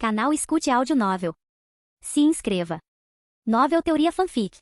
Canal Escute Áudio Novel. Se inscreva. Novel Teoria Fanfic.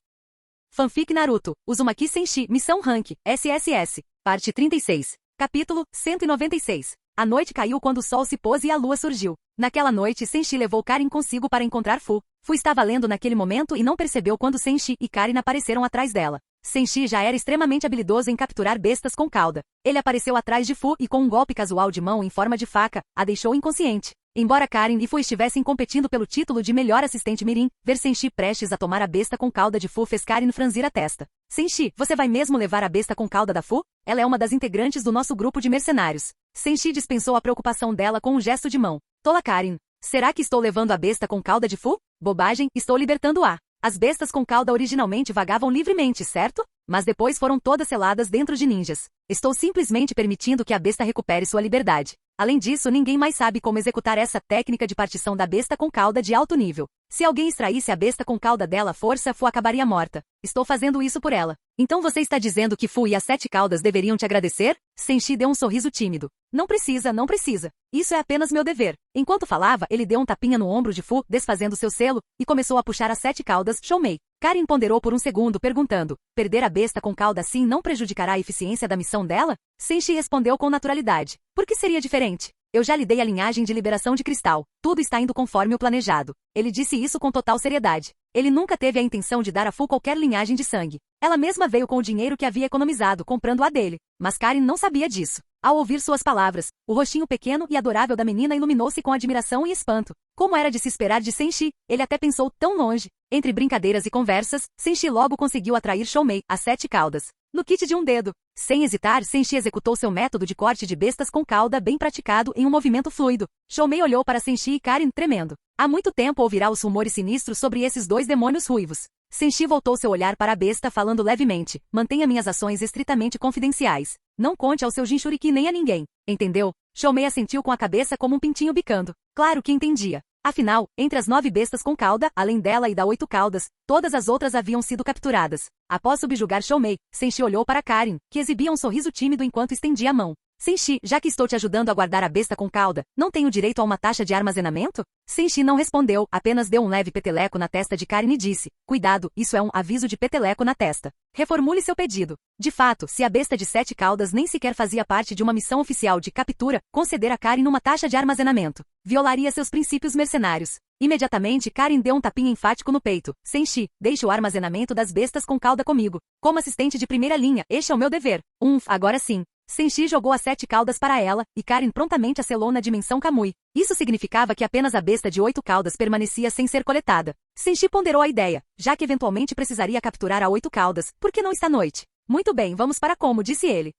Fanfic Naruto, Uzumaki Senshi, Missão Rank, SSS, parte 36, capítulo 196. A noite caiu quando o sol se pôs e a lua surgiu. Naquela noite, Senshi levou Karin consigo para encontrar Fu. Fu estava lendo naquele momento e não percebeu quando Senshi e Karin apareceram atrás dela. Senshi já era extremamente habilidoso em capturar bestas com cauda. Ele apareceu atrás de Fu e com um golpe casual de mão em forma de faca, a deixou inconsciente. Embora Karin e Fu estivessem competindo pelo título de melhor assistente mirim, ver Senshi prestes a tomar a besta com cauda de Fu fez Karin franzir a testa. Senshi, você vai mesmo levar a besta com cauda da Fu? Ela é uma das integrantes do nosso grupo de mercenários. Senshi dispensou a preocupação dela com um gesto de mão. Tola Karin. Será que estou levando a besta com cauda de Fu? Bobagem, estou libertando-a. As bestas com cauda originalmente vagavam livremente, certo? Mas depois foram todas seladas dentro de ninjas. Estou simplesmente permitindo que a besta recupere sua liberdade. Além disso, ninguém mais sabe como executar essa técnica de partição da besta com cauda de alto nível. Se alguém extraísse a besta com cauda dela à força, Fu acabaria morta. Estou fazendo isso por ela. Então você está dizendo que Fu e as 7 caudas deveriam te agradecer? Senshi deu um sorriso tímido. Não precisa, não precisa. Isso é apenas meu dever. Enquanto falava, ele deu um tapinha no ombro de Fu, desfazendo seu selo, e começou a puxar as 7 caudas, Shoumei. Karin ponderou por um segundo, perguntando, perder a besta com cauda assim não prejudicará a eficiência da missão dela? Senshi respondeu com naturalidade. Por que seria diferente? Eu já lhe dei a linhagem de liberação de cristal. Tudo está indo conforme o planejado. Ele disse isso com total seriedade. Ele nunca teve a intenção de dar a Fu qualquer linhagem de sangue. Ela mesma veio com o dinheiro que havia economizado, comprando a dele. Mas Karin não sabia disso. Ao ouvir suas palavras, o rostinho pequeno e adorável da menina iluminou-se com admiração e espanto. Como era de se esperar de Senshi, ele até pensou tão longe. Entre brincadeiras e conversas, Senshi logo conseguiu atrair Shoumei, as 7 caudas. No kit de um dedo. Sem hesitar, Senshi executou seu método de corte de bestas com cauda bem praticado em um movimento fluido. Shoumei olhou para Senshi e Karin, tremendo. Há muito tempo ouvirá os rumores sinistros sobre esses 2 demônios ruivos. Senshi voltou seu olhar para a besta falando levemente. Mantenha minhas ações estritamente confidenciais. Não conte ao seu Jinchuriki nem a ninguém. Entendeu? Shoumei assentiu com a cabeça como um pintinho bicando. Claro que entendia. Afinal, entre as 9 bestas com cauda, além dela e da 8 caudas, todas as outras haviam sido capturadas. Após subjugar Shoumei, Senshi olhou para Karin, que exibia um sorriso tímido enquanto estendia a mão. Senshi, já que estou te ajudando a guardar a besta com cauda, não tenho direito a uma taxa de armazenamento? Senshi não respondeu, apenas deu um leve peteleco na testa de Karin e disse, cuidado, isso é um aviso de peteleco na testa. Reformule seu pedido. De fato, se a besta de 7 caudas nem sequer fazia parte de uma missão oficial de captura, conceder a Karin uma taxa de armazenamento violaria seus princípios mercenários. Imediatamente, Karin deu um tapinha enfático no peito. Senshi, deixe o armazenamento das bestas com cauda comigo. Como assistente de primeira linha, este é o meu dever. Agora sim. Senshi jogou as 7 caudas para ela, e Karin prontamente a selou na dimensão Kamui. Isso significava que apenas a besta de 8 caudas permanecia sem ser coletada. Senshi ponderou a ideia, já que eventualmente precisaria capturar a 8 caudas, por que não esta noite? Muito bem, vamos para Como, disse ele.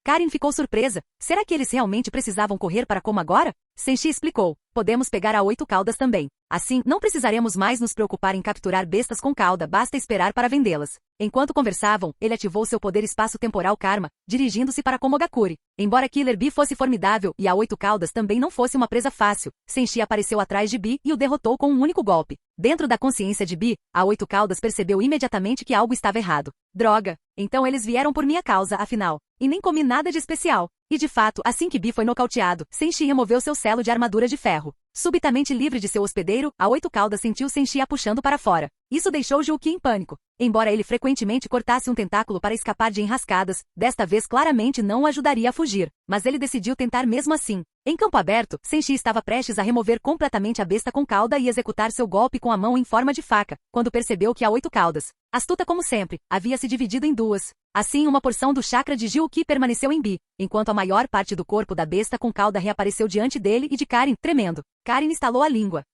Karin ficou surpresa. Será que eles realmente precisavam correr para Como agora? Senshi explicou. Podemos pegar a 8 caudas também. Assim, não precisaremos mais nos preocupar em capturar bestas com cauda, basta esperar para vendê-las. Enquanto conversavam, ele ativou seu poder espaço-temporal Karma, dirigindo-se para Komogakure. Embora Killer Bee fosse formidável e a 8 caudas também não fosse uma presa fácil, Senshi apareceu atrás de Bee e o derrotou com um único golpe. Dentro da consciência de Bee, a 8 caudas percebeu imediatamente que algo estava errado. Droga! Então eles vieram por minha causa, afinal. E nem comi nada de especial. E de fato, assim que Bee foi nocauteado, Senshi removeu seu selo de armadura de ferro. Subitamente livre de seu hospedeiro, a 8 caudas sentiu Senshi a puxando para fora. Isso deixou Juuki em pânico. Embora ele frequentemente cortasse um tentáculo para escapar de enrascadas, desta vez claramente não o ajudaria a fugir. Mas ele decidiu tentar mesmo assim. Em campo aberto, Senshi estava prestes a remover completamente a besta com cauda e executar seu golpe com a mão em forma de faca, quando percebeu que a 8 caudas, astuta como sempre, havia se dividido em 2. Assim, uma porção do chakra de Juuki permaneceu em Bee, enquanto a maior parte do corpo da besta com cauda reapareceu diante dele e de Karin, tremendo. Karin estalou a língua.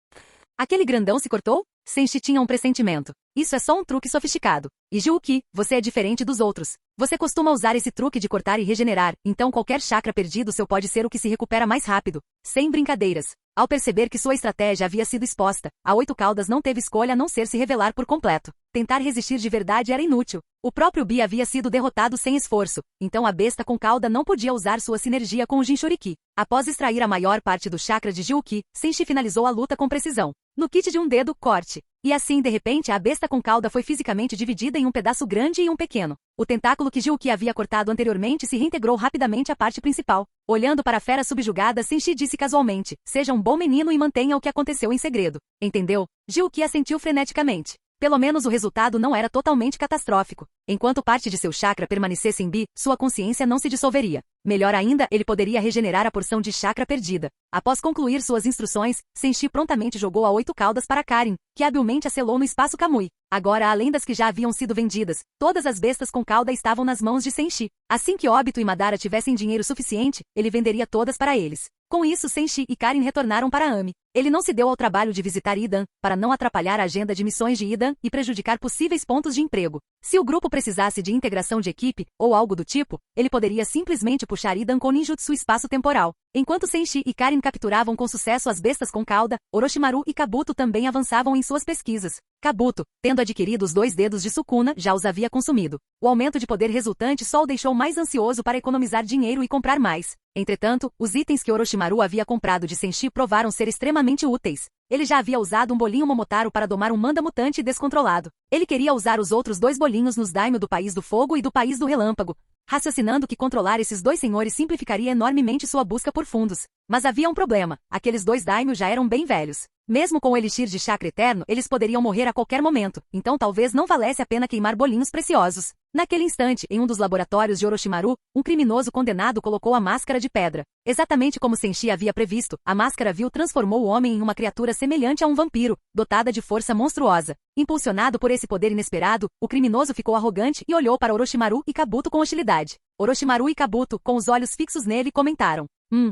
Aquele grandão se cortou? Senshi tinha um pressentimento. Isso é só um truque sofisticado. E Juuki, você é diferente dos outros. Você costuma usar esse truque de cortar e regenerar, então qualquer chakra perdido seu pode ser o que se recupera mais rápido. Sem brincadeiras. Ao perceber que sua estratégia havia sido exposta, a 8 caudas não teve escolha a não ser se revelar por completo. Tentar resistir de verdade era inútil. O próprio Bee havia sido derrotado sem esforço, então a besta com cauda não podia usar sua sinergia com o Jinchuriki. Após extrair a maior parte do chakra de Juuki, Senshi finalizou a luta com precisão. No kit de um dedo, corte. E assim, de repente, a besta com cauda foi fisicamente dividida em um pedaço grande e um pequeno. O tentáculo que Jiuki havia cortado anteriormente se reintegrou rapidamente à parte principal. Olhando para a fera subjugada, Senshi disse casualmente: seja um bom menino e mantenha o que aconteceu em segredo. Entendeu? Jiuki assentiu freneticamente. Pelo menos o resultado não era totalmente catastrófico. Enquanto parte de seu chakra permanecesse em Bi, sua consciência não se dissolveria. Melhor ainda, ele poderia regenerar a porção de chakra perdida. Após concluir suas instruções, Senshi prontamente jogou a 8 caudas para Karin, que habilmente a selou no espaço Kamui. Agora, além das que já haviam sido vendidas, todas as bestas com cauda estavam nas mãos de Senshi. Assim que Obito e Madara tivessem dinheiro suficiente, ele venderia todas para eles. Com isso, Senshi e Karin retornaram para Ami. Ele não se deu ao trabalho de visitar Idan, para não atrapalhar a agenda de missões de Idan e prejudicar possíveis pontos de emprego. Se o grupo precisasse de integração de equipe, ou algo do tipo, ele poderia simplesmente puxar Idan com ninjutsu espaço-temporal. Enquanto Senshi e Karin capturavam com sucesso as bestas com cauda, Orochimaru e Kabuto também avançavam em suas pesquisas. Kabuto, tendo adquirido os 2 dedos de Sukuna, já os havia consumido. O aumento de poder resultante só o deixou mais ansioso para economizar dinheiro e comprar mais. Entretanto, os itens que Orochimaru havia comprado de Senshi provaram ser extremamente úteis. Ele já havia usado um bolinho Momotaro para domar um manda mutante descontrolado. Ele queria usar os outros 2 bolinhos nos daimyo do País do Fogo e do País do Relâmpago, raciocinando que controlar esses 2 senhores simplificaria enormemente sua busca por fundos. Mas havia um problema: aqueles 2 daimyo já eram bem velhos. Mesmo com o elixir de chakra eterno, eles poderiam morrer a qualquer momento, então talvez não valesse a pena queimar bolinhos preciosos. Naquele instante, em um dos laboratórios de Orochimaru, um criminoso condenado colocou a máscara de pedra. Exatamente como Senshi havia previsto, a máscara vil transformou o homem em uma criatura semelhante a um vampiro, dotada de força monstruosa. Impulsionado por esse poder inesperado, o criminoso ficou arrogante e olhou para Orochimaru e Kabuto com hostilidade. Orochimaru e Kabuto, com os olhos fixos nele, comentaram: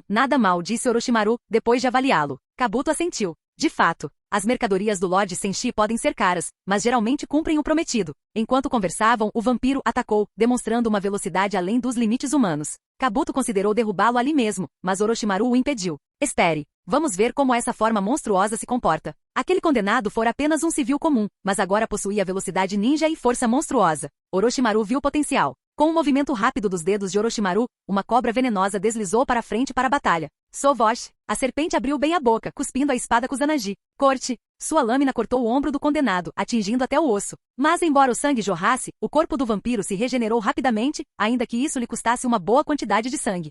nada mal, disse Orochimaru, depois de avaliá-lo. Kabuto assentiu. De fato, as mercadorias do Lord Senshi podem ser caras, mas geralmente cumprem o prometido. Enquanto conversavam, o vampiro atacou, demonstrando uma velocidade além dos limites humanos. Kabuto considerou derrubá-lo ali mesmo, mas Orochimaru o impediu. Espere, vamos ver como essa forma monstruosa se comporta. Aquele condenado fora apenas um civil comum, mas agora possuía velocidade ninja e força monstruosa. Orochimaru viu potencial. Com um movimento rápido dos dedos de Orochimaru, uma cobra venenosa deslizou para frente para a batalha. Sovosh! A serpente abriu bem a boca, cuspindo a espada Kusanagi. Corte! Sua lâmina cortou o ombro do condenado, atingindo até o osso. Mas embora o sangue jorrasse, o corpo do vampiro se regenerou rapidamente, ainda que isso lhe custasse uma boa quantidade de sangue.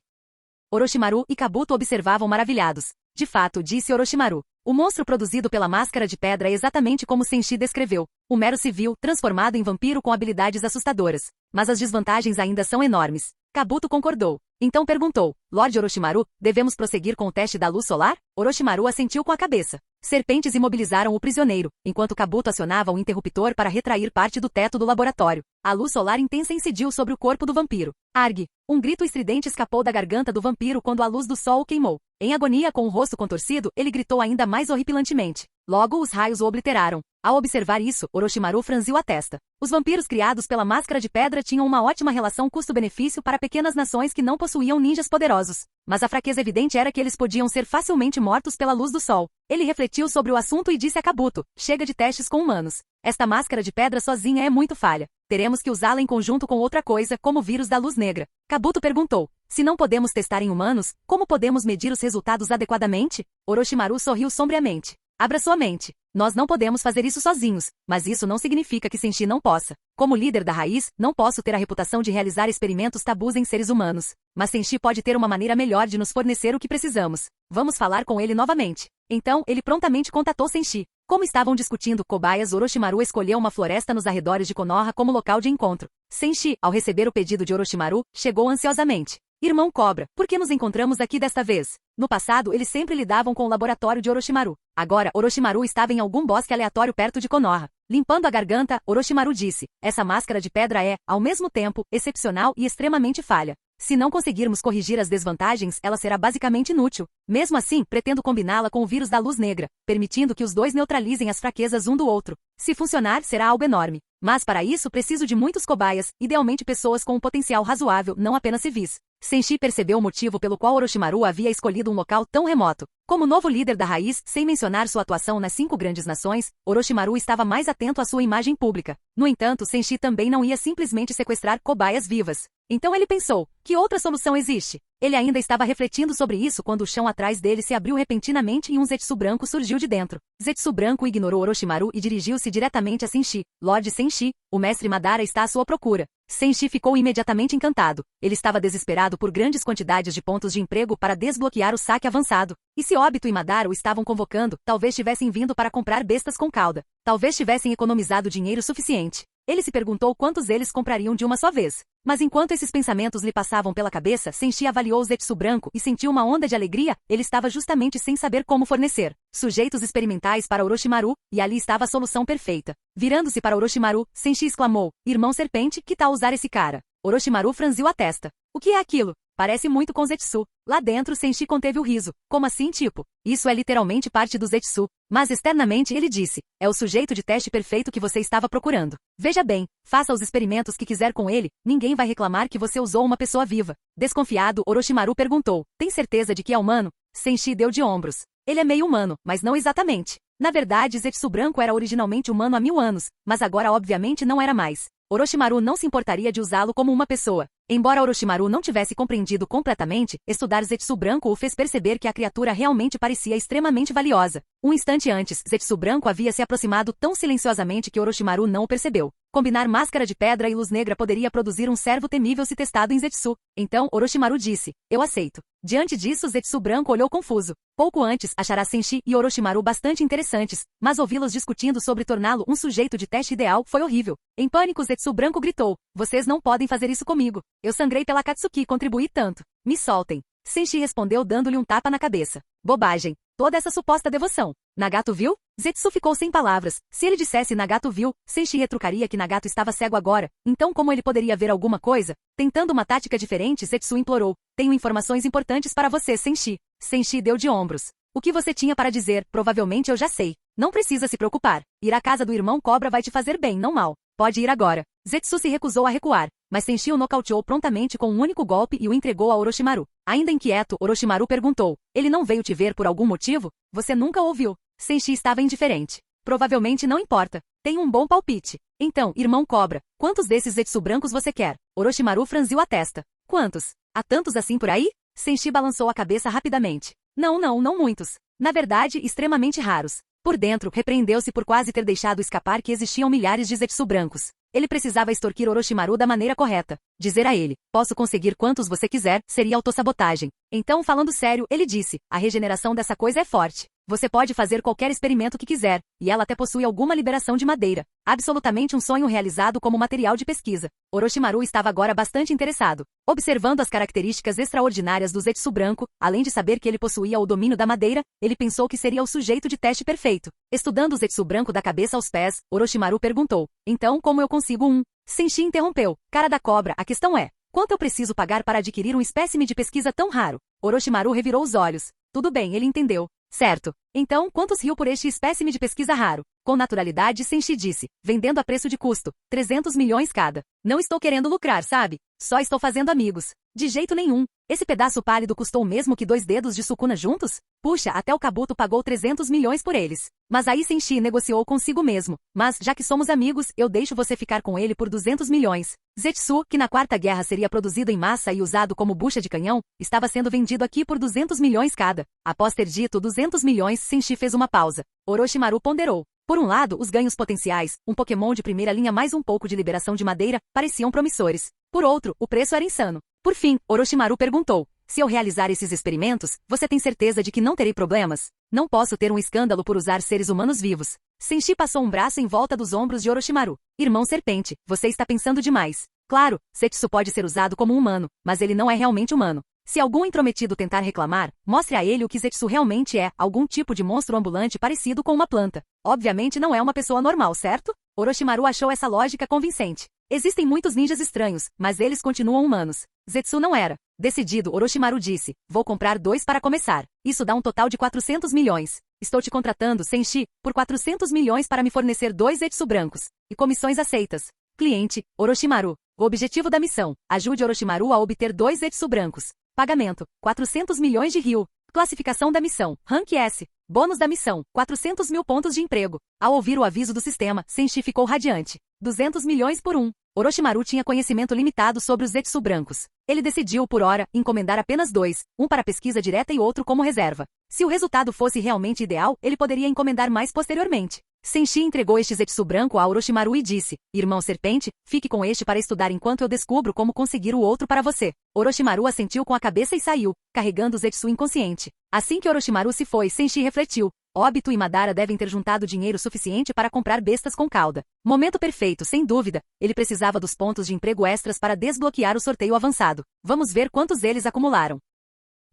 Orochimaru e Kabuto observavam maravilhados. De fato, disse Orochimaru, o monstro produzido pela máscara de pedra é exatamente como Senshi descreveu. Um mero civil, transformado em vampiro com habilidades assustadoras. Mas as desvantagens ainda são enormes. Kabuto concordou. Então perguntou: Lord Orochimaru, devemos prosseguir com o teste da luz solar? Orochimaru assentiu com a cabeça. Serpentes imobilizaram o prisioneiro, enquanto Kabuto acionava um interruptor para retrair parte do teto do laboratório. A luz solar intensa incidiu sobre o corpo do vampiro. Arg! Um grito estridente escapou da garganta do vampiro quando a luz do sol o queimou. Em agonia, com o rosto contorcido, ele gritou ainda mais horripilantemente. Logo, os raios o obliteraram. Ao observar isso, Orochimaru franziu a testa. Os vampiros criados pela máscara de pedra tinham uma ótima relação custo-benefício para pequenas nações que não possuíam ninjas poderosos. Mas a fraqueza evidente era que eles podiam ser facilmente mortos pela luz do sol. Ele refletiu sobre o assunto e disse a Kabuto: chega de testes com humanos. Esta máscara de pedra sozinha é muito falha. Teremos que usá-la em conjunto com outra coisa, como o vírus da luz negra. Kabuto perguntou: se não podemos testar em humanos, como podemos medir os resultados adequadamente? Orochimaru sorriu sombriamente. Abra sua mente. Nós não podemos fazer isso sozinhos, mas isso não significa que Senshi não possa. Como líder da raiz, não posso ter a reputação de realizar experimentos tabus em seres humanos. Mas Senshi pode ter uma maneira melhor de nos fornecer o que precisamos. Vamos falar com ele novamente. Então, ele prontamente contatou Senshi. Como estavam discutindo cobaias, Orochimaru escolheu uma floresta nos arredores de Konoha como local de encontro. Senshi, ao receber o pedido de Orochimaru, chegou ansiosamente. Irmão Cobra, por que nos encontramos aqui desta vez? No passado, eles sempre lidavam com o laboratório de Orochimaru. Agora, Orochimaru estava em algum bosque aleatório perto de Konoha. Limpando a garganta, Orochimaru disse: essa máscara de pedra é, ao mesmo tempo, excepcional e extremamente falha. Se não conseguirmos corrigir as desvantagens, ela será basicamente inútil. Mesmo assim, pretendo combiná-la com o vírus da luz negra, permitindo que os dois neutralizem as fraquezas um do outro. Se funcionar, será algo enorme. Mas para isso preciso de muitos cobaias, idealmente pessoas com um potencial razoável, não apenas civis. Senshi percebeu o motivo pelo qual Orochimaru havia escolhido um local tão remoto. Como novo líder da raiz, sem mencionar sua atuação nas 5 grandes nações, Orochimaru estava mais atento à sua imagem pública. No entanto, Senshi também não ia simplesmente sequestrar cobaias vivas. Então ele pensou: que outra solução existe? Ele ainda estava refletindo sobre isso quando o chão atrás dele se abriu repentinamente e um Zetsu branco surgiu de dentro. Zetsu branco ignorou Orochimaru e dirigiu-se diretamente a Senshi. Lord Senshi, o mestre Madara está à sua procura. Senshi ficou imediatamente encantado. Ele estava desesperado por grandes quantidades de pontos de emprego para desbloquear o saque avançado. E se Obito e Madara o estavam convocando, talvez tivessem vindo para comprar bestas com cauda. Talvez tivessem economizado dinheiro suficiente. Ele se perguntou quantos eles comprariam de uma só vez. Mas enquanto esses pensamentos lhe passavam pela cabeça, Senshi avaliou o Zetsu branco e sentiu uma onda de alegria. Ele estava justamente sem saber como fornecer sujeitos experimentais para Orochimaru, e ali estava a solução perfeita. Virando-se para Orochimaru, Senshi exclamou: "Irmão Serpente, que tal usar esse cara?" Orochimaru franziu a testa. "O que é aquilo? Parece muito com Zetsu." Lá dentro Senshi conteve o riso. "Como assim, tipo? Isso é literalmente parte do Zetsu." Mas externamente ele disse: "É o sujeito de teste perfeito que você estava procurando. Veja bem, faça os experimentos que quiser com ele, ninguém vai reclamar que você usou uma pessoa viva." Desconfiado, Orochimaru perguntou: "Tem certeza de que é humano?" Senshi deu de ombros. "Ele é meio humano, mas não exatamente. Na verdade, Zetsu branco era originalmente humano há 1000 anos, mas agora obviamente não era mais. Orochimaru não se importaria de usá-lo como uma pessoa." Embora Orochimaru não tivesse compreendido completamente, estudar Zetsu branco o fez perceber que a criatura realmente parecia extremamente valiosa. Um instante antes, Zetsu branco havia se aproximado tão silenciosamente que Orochimaru não o percebeu. Combinar máscara de pedra e luz negra poderia produzir um servo temível se testado em Zetsu. Então, Orochimaru disse: "Eu aceito." Diante disso, Zetsu branco olhou confuso. Pouco antes, achará Senshi e Orochimaru bastante interessantes, mas ouvi-los discutindo sobre torná-lo um sujeito de teste ideal foi horrível. Em pânico, Zetsu branco gritou: "Vocês não podem fazer isso comigo. Eu sangrei pela Katsuki e contribuí tanto. Me soltem." Senshi respondeu dando-lhe um tapa na cabeça. "Bobagem. Toda essa suposta devoção. Nagato viu?" Zetsu ficou sem palavras. Se ele dissesse Nagato viu, Senshi retrucaria que Nagato estava cego agora. Então como ele poderia ver alguma coisa? Tentando uma tática diferente, Zetsu implorou: "Tenho informações importantes para você, Senshi." Senshi deu de ombros. "O que você tinha para dizer? Provavelmente eu já sei. Não precisa se preocupar. Ir à casa do irmão Cobra vai te fazer bem, não mal. Pode ir agora." Zetsu se recusou a recuar, mas Senshi o nocauteou prontamente com um único golpe e o entregou a Orochimaru. Ainda inquieto, Orochimaru perguntou: "Ele não veio te ver por algum motivo? Você nunca ouviu?" Senshi estava indiferente. "Provavelmente não importa. Tenho um bom palpite. Então, irmão Cobra, quantos desses Zetsu brancos você quer?" Orochimaru franziu a testa. "Quantos? Há tantos assim por aí?" Senshi balançou a cabeça rapidamente. Não muitos. Na verdade, extremamente raros." Por dentro, repreendeu-se por quase ter deixado escapar que existiam milhares de Zetsu brancos. Ele precisava extorquir Orochimaru da maneira correta. Dizer a ele: "Posso conseguir quantos você quiser", seria autossabotagem. Então, falando sério, ele disse: "A regeneração dessa coisa é forte. Você pode fazer qualquer experimento que quiser, e ela até possui alguma liberação de madeira. Absolutamente um sonho realizado como material de pesquisa." Orochimaru estava agora bastante interessado. Observando as características extraordinárias do Zetsu branco, além de saber que ele possuía o domínio da madeira, ele pensou que seria o sujeito de teste perfeito. Estudando o Zetsu branco da cabeça aos pés, Orochimaru perguntou: "Então como eu consigo um?" Senshi interrompeu: "Cara da cobra, a questão é: quanto eu preciso pagar para adquirir um espécime de pesquisa tão raro?" Orochimaru revirou os olhos. Tudo bem, ele entendeu. "Certo. Então, quantos riu por este espécime de pesquisa raro?" Com naturalidade, Senshi disse: "Vendendo a preço de custo, 300 milhões cada. Não estou querendo lucrar, sabe? Só estou fazendo amigos." "De jeito nenhum. Esse pedaço pálido custou o mesmo que 2 dedos de Sukuna juntos? Puxa, até o Kabuto pagou 300 milhões por eles." Mas aí Senshi negociou consigo mesmo: "Mas, já que somos amigos, eu deixo você ficar com ele por 200 milhões. Zetsu, que na Quarta Guerra seria produzido em massa e usado como bucha de canhão, estava sendo vendido aqui por 200 milhões cada." Após ter dito 200 milhões, Senshi fez uma pausa. Orochimaru ponderou. Por um lado, os ganhos potenciais, um Pokémon de primeira linha mais um pouco de liberação de madeira, pareciam promissores. Por outro, o preço era insano. Por fim, Orochimaru perguntou: "Se eu realizar esses experimentos, você tem certeza de que não terei problemas? Não posso ter um escândalo por usar seres humanos vivos." Senshi passou um braço em volta dos ombros de Orochimaru. "Irmão Serpente, você está pensando demais. Claro, Zetsu pode ser usado como um humano, mas ele não é realmente humano. Se algum intrometido tentar reclamar, mostre a ele o que Zetsu realmente é, algum tipo de monstro ambulante parecido com uma planta. Obviamente não é uma pessoa normal, certo?" Orochimaru achou essa lógica convincente. Existem muitos ninjas estranhos, mas eles continuam humanos. Zetsu não era. Decidido, Orochimaru disse: "Vou comprar 2 para começar. Isso dá um total de 400 milhões. Estou te contratando, Senshi, por 400 milhões para me fornecer 2 Zetsu brancos. E comissões aceitas." Cliente: Orochimaru. O objetivo da missão: ajude Orochimaru a obter 2 Zetsu brancos. Pagamento: 400 milhões de ryu. Classificação da missão: Rank S. Bônus da missão: 400 mil pontos de emprego. Ao ouvir o aviso do sistema, Senshi ficou radiante. 200 milhões por um. Orochimaru tinha conhecimento limitado sobre os Zetsu brancos. Ele decidiu, por hora, encomendar apenas 2, um para pesquisa direta e outro como reserva. Se o resultado fosse realmente ideal, ele poderia encomendar mais posteriormente. Senshi entregou este Zetsu branco a Orochimaru e disse: Irmão Serpente, fique com este para estudar enquanto eu descubro como conseguir o outro para você. Orochimaru assentiu com a cabeça e saiu, carregando o Zetsu inconsciente. Assim que Orochimaru se foi, Senshi refletiu: Obito e Madara devem ter juntado dinheiro suficiente para comprar bestas com cauda. Momento perfeito, sem dúvida. Ele precisava dos pontos de emprego extras para desbloquear o sorteio avançado. Vamos ver quantos eles acumularam.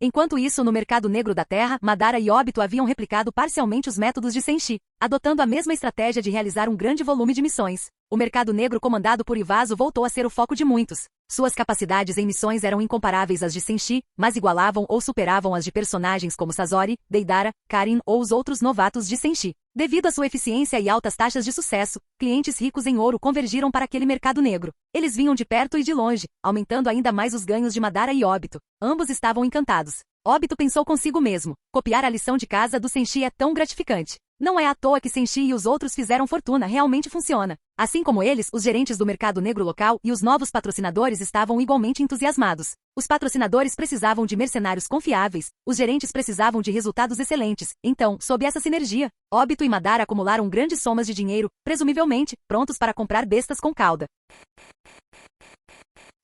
Enquanto isso, no mercado negro da Terra, Madara e Obito haviam replicado parcialmente os métodos de Senshi, adotando a mesma estratégia de realizar um grande volume de missões. O mercado negro comandado por Ivazo voltou a ser o foco de muitos. Suas capacidades em missões eram incomparáveis às de Senshi, mas igualavam ou superavam as de personagens como Sasori, Deidara, Karin ou os outros novatos de Senshi. Devido à sua eficiência e altas taxas de sucesso, clientes ricos em ouro convergiram para aquele mercado negro. Eles vinham de perto e de longe, aumentando ainda mais os ganhos de Madara e Obito. Ambos estavam encantados. Obito pensou consigo mesmo: copiar a lição de casa do Senshi é tão gratificante. Não é à toa que Senshi e os outros fizeram fortuna, realmente funciona. Assim como eles, os gerentes do mercado negro local e os novos patrocinadores estavam igualmente entusiasmados. Os patrocinadores precisavam de mercenários confiáveis, os gerentes precisavam de resultados excelentes. Então, sob essa sinergia, Obito e Madara acumularam grandes somas de dinheiro, presumivelmente, prontos para comprar bestas com cauda.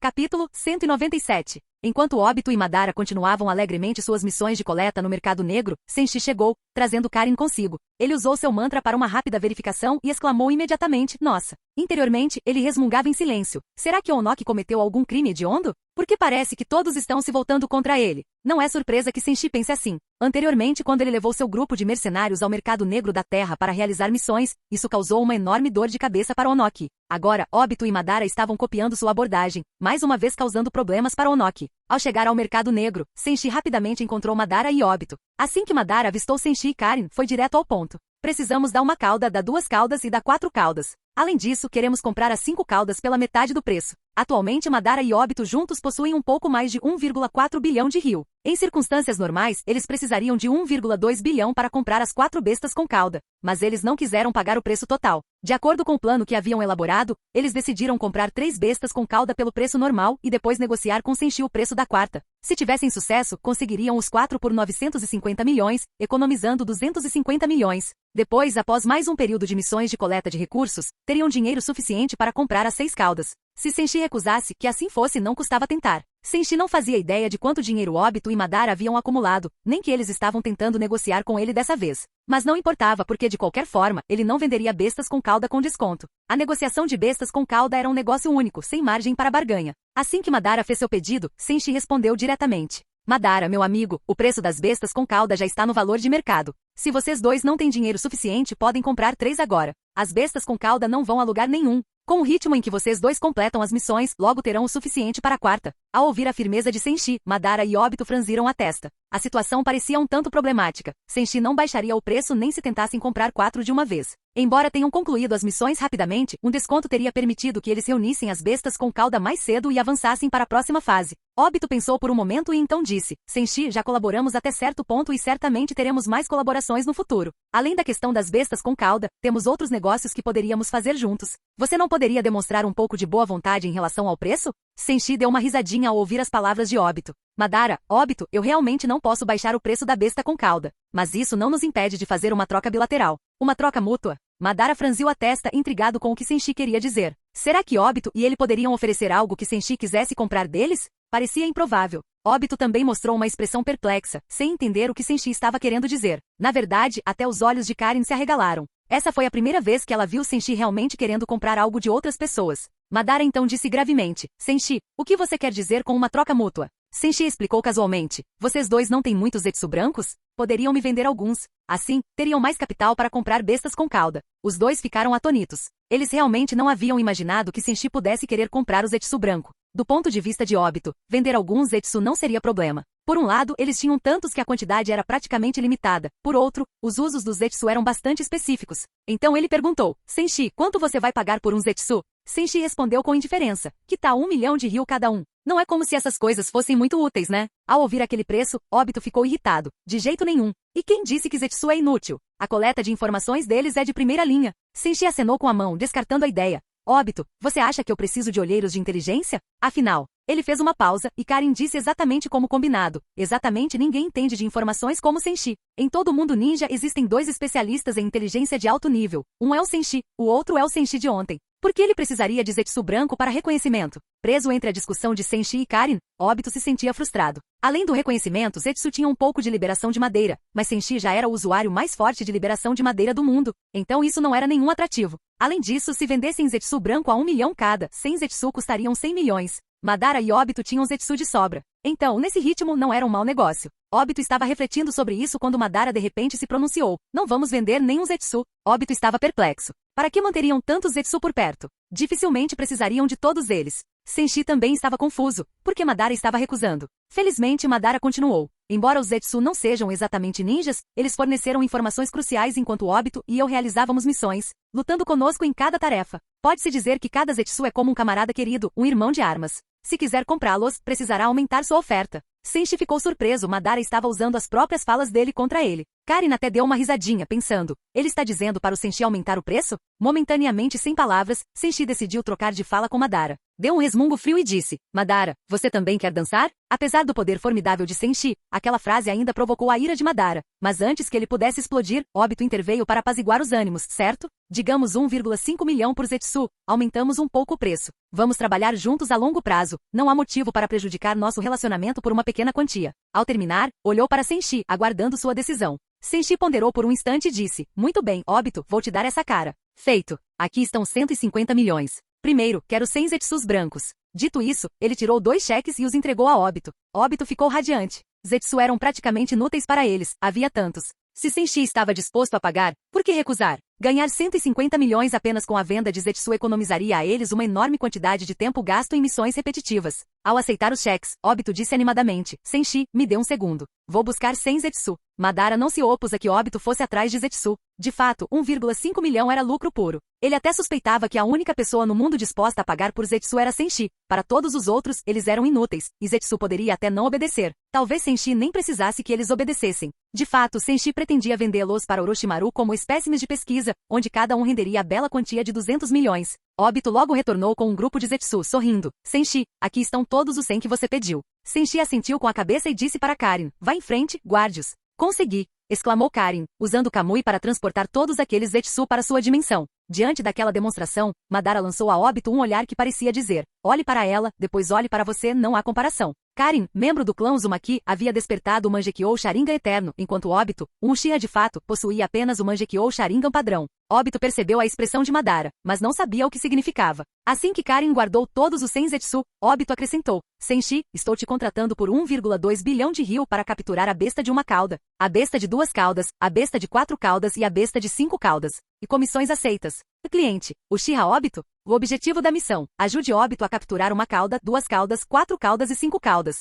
Capítulo 197. Enquanto Obito e Madara continuavam alegremente suas missões de coleta no mercado negro, Senshi chegou, trazendo Karin consigo. Ele usou seu mantra para uma rápida verificação e exclamou imediatamente: Nossa! Interiormente, ele resmungava em silêncio. Será que Onoki cometeu algum crime hediondo? Porque parece que todos estão se voltando contra ele. Não é surpresa que Senshi pense assim. Anteriormente, quando ele levou seu grupo de mercenários ao mercado negro da Terra para realizar missões, isso causou uma enorme dor de cabeça para Onoki. Agora, Obito e Madara estavam copiando sua abordagem, mais uma vez causando problemas para Onoki. Ao chegar ao mercado negro, Senshi rapidamente encontrou Madara e Obito. Assim que Madara avistou Senshi e Karin, foi direto ao ponto. Precisamos dar uma cauda, dar 2 caudas e dar 4 caudas. Além disso, queremos comprar as 5 caudas pela metade do preço. Atualmente, Madara e Obito juntos possuem um pouco mais de 1,4 bilhão de ryu. Em circunstâncias normais, eles precisariam de 1,2 bilhão para comprar as 4 bestas com cauda, mas eles não quiseram pagar o preço total. De acordo com o plano que haviam elaborado, eles decidiram comprar 3 bestas com cauda pelo preço normal e depois negociar com Senshi o preço da quarta. Se tivessem sucesso, conseguiriam os 4 por 950 milhões, economizando 250 milhões. Depois, após mais um período de missões de coleta de recursos, teriam dinheiro suficiente para comprar as 6 caudas. Se Senshi recusasse, que assim fosse, não custava tentar. Senshi não fazia ideia de quanto dinheiro Obito e Madara haviam acumulado, nem que eles estavam tentando negociar com ele dessa vez. Mas não importava porque, de qualquer forma, ele não venderia bestas com cauda com desconto. A negociação de bestas com cauda era um negócio único, sem margem para barganha. Assim que Madara fez seu pedido, Senshi respondeu diretamente: Madara, meu amigo, o preço das bestas com cauda já está no valor de mercado. Se vocês dois não têm dinheiro suficiente, podem comprar 3 agora. As bestas com cauda não vão a lugar nenhum. Com o ritmo em que vocês dois completam as missões, logo terão o suficiente para a quarta. Ao ouvir a firmeza de Senshi, Madara e Obito franziram a testa. A situação parecia um tanto problemática. Senshi não baixaria o preço nem se tentassem comprar 4 de uma vez. Embora tenham concluído as missões rapidamente, um desconto teria permitido que eles reunissem as bestas com cauda mais cedo e avançassem para a próxima fase. Obito pensou por um momento e então disse: Senshi, já colaboramos até certo ponto e certamente teremos mais colaborações no futuro. Além da questão das bestas com cauda, temos outros negócios que poderíamos fazer juntos. Você não poderia demonstrar um pouco de boa vontade em relação ao preço? Senshi deu uma risadinha ao ouvir as palavras de Obito. Madara, Obito, eu realmente não posso baixar o preço da besta com cauda. Mas isso não nos impede de fazer uma troca bilateral. Uma troca mútua? Madara franziu a testa, intrigado com o que Senshi queria dizer. Será que Obito e ele poderiam oferecer algo que Senshi quisesse comprar deles? Parecia improvável. Obito também mostrou uma expressão perplexa, sem entender o que Senshi estava querendo dizer. Na verdade, até os olhos de Karin se arregalaram. Essa foi a primeira vez que ela viu Senshi realmente querendo comprar algo de outras pessoas. Madara então disse gravemente: Senshi, o que você quer dizer com uma troca mútua? Senshi explicou casualmente: vocês dois não têm muitos Zetsu brancos? Poderiam me vender alguns. Assim, teriam mais capital para comprar bestas com cauda. Os dois ficaram atonitos. Eles realmente não haviam imaginado que Senshi pudesse querer comprar o Zetsu branco. Do ponto de vista de Obito, vender alguns Zetsu não seria problema. Por um lado, eles tinham tantos que a quantidade era praticamente limitada. Por outro, os usos dos Zetsu eram bastante específicos. Então ele perguntou: Senshi, quanto você vai pagar por um Zetsu? Senshi respondeu com indiferença: que tal 1 milhão de ryu cada um? Não é como se essas coisas fossem muito úteis, né? Ao ouvir aquele preço, Obito ficou irritado. De jeito nenhum. E quem disse que Zetsu é inútil? A coleta de informações deles é de primeira linha. Senshi acenou com a mão, descartando a ideia. Óbito, você acha que eu preciso de olheiros de inteligência? Afinal, ele fez uma pausa e Karin disse exatamente como combinado. Exatamente ninguém entende de informações como Senshi. Em todo o mundo ninja existem 2 especialistas em inteligência de alto nível. Um é o Senshi, o outro é o Senshi de ontem. Por que ele precisaria de Zetsu branco para reconhecimento? Preso entre a discussão de Senshi e Karin, Óbito se sentia frustrado. Além do reconhecimento, Zetsu tinha um pouco de liberação de madeira, mas Senshi já era o usuário mais forte de liberação de madeira do mundo, então isso não era nenhum atrativo. Além disso, se vendessem Zetsu branco a 1 milhão cada, 100 Zetsu custariam 100 milhões. Madara e Óbito tinham Zetsu de sobra. Então, nesse ritmo, não era um mau negócio. Óbito estava refletindo sobre isso quando Madara de repente se pronunciou. Não vamos vender nenhum Zetsu. Óbito estava perplexo. Para que manteriam tantos Zetsu por perto? Dificilmente precisariam de todos eles. Senshi também estava confuso, porque Madara estava recusando. Felizmente, Madara continuou. Embora os Zetsu não sejam exatamente ninjas, eles forneceram informações cruciais enquanto Óbito e eu realizávamos missões, lutando conosco em cada tarefa. Pode-se dizer que cada Zetsu é como um camarada querido, um irmão de armas. Se quiser comprá-los, precisará aumentar sua oferta. Senshi ficou surpreso, Madara estava usando as próprias falas dele contra ele. Karin até deu uma risadinha, pensando, ele está dizendo para o Senshi aumentar o preço? Momentaneamente sem palavras, Senshi decidiu trocar de fala com Madara. Deu um resmungo frio e disse, Madara, você também quer dançar? Apesar do poder formidável de Senshi, aquela frase ainda provocou a ira de Madara. Mas antes que ele pudesse explodir, Óbito interveio para apaziguar os ânimos, certo? Digamos 1,5 milhão por Zetsu, aumentamos um pouco o preço. Vamos trabalhar juntos a longo prazo, não há motivo para prejudicar nosso relacionamento por uma pequena quantia. Ao terminar, olhou para Senshi, aguardando sua decisão. Senshi ponderou por um instante e disse, muito bem, Óbito, vou te dar essa cara. Feito. Aqui estão 150 milhões. Primeiro, quero 100 Zetsus brancos. Dito isso, ele tirou 2 cheques e os entregou a Óbito. Óbito ficou radiante. Zetsu eram praticamente inúteis para eles, havia tantos. Se Senshi estava disposto a pagar, por que recusar? Ganhar 150 milhões apenas com a venda de Zetsu economizaria a eles uma enorme quantidade de tempo gasto em missões repetitivas. Ao aceitar os cheques, Óbito disse animadamente, Senshi, me dê um segundo. Vou buscar 100 Zetsu. Madara não se opôs a que Óbito fosse atrás de Zetsu. De fato, 1,5 milhão era lucro puro. Ele até suspeitava que a única pessoa no mundo disposta a pagar por Zetsu era Senshi. Para todos os outros, eles eram inúteis, e Zetsu poderia até não obedecer. Talvez Senshi nem precisasse que eles obedecessem. De fato, Senshi pretendia vendê-los para Orochimaru como espécimes de pesquisa, onde cada um renderia a bela quantia de 200 milhões. Óbito logo retornou com um grupo de Zetsu, sorrindo. Senshi, aqui estão todos os 100 que você pediu. Senshi assentiu com a cabeça e disse para Karin, vá em frente, guarde-os. Consegui! Exclamou Karin, usando Kamui para transportar todos aqueles Zetsu para sua dimensão. Diante daquela demonstração, Madara lançou a Óbito um olhar que parecia dizer, olhe para ela, depois olhe para você, não há comparação. Karin, membro do clã Uzumaki, havia despertado o Mangekyou Sharingan eterno, enquanto Óbito, um Uchiha de fato, possuía apenas o Mangekyou Sharingan padrão. Óbito percebeu a expressão de Madara, mas não sabia o que significava. Assim que Karin guardou todos os 100 Zetsu, Óbito acrescentou, Senshi, estou te contratando por 1,2 bilhão de ryu para capturar a besta de uma cauda, a besta de 2 caudas, a besta de 4 caudas e a besta de 5 caudas. E comissões aceitas. O cliente, Uchiha Óbito? O objetivo da missão, ajude Óbito a capturar uma cauda, 2 caudas, 4 caudas e 5 caudas.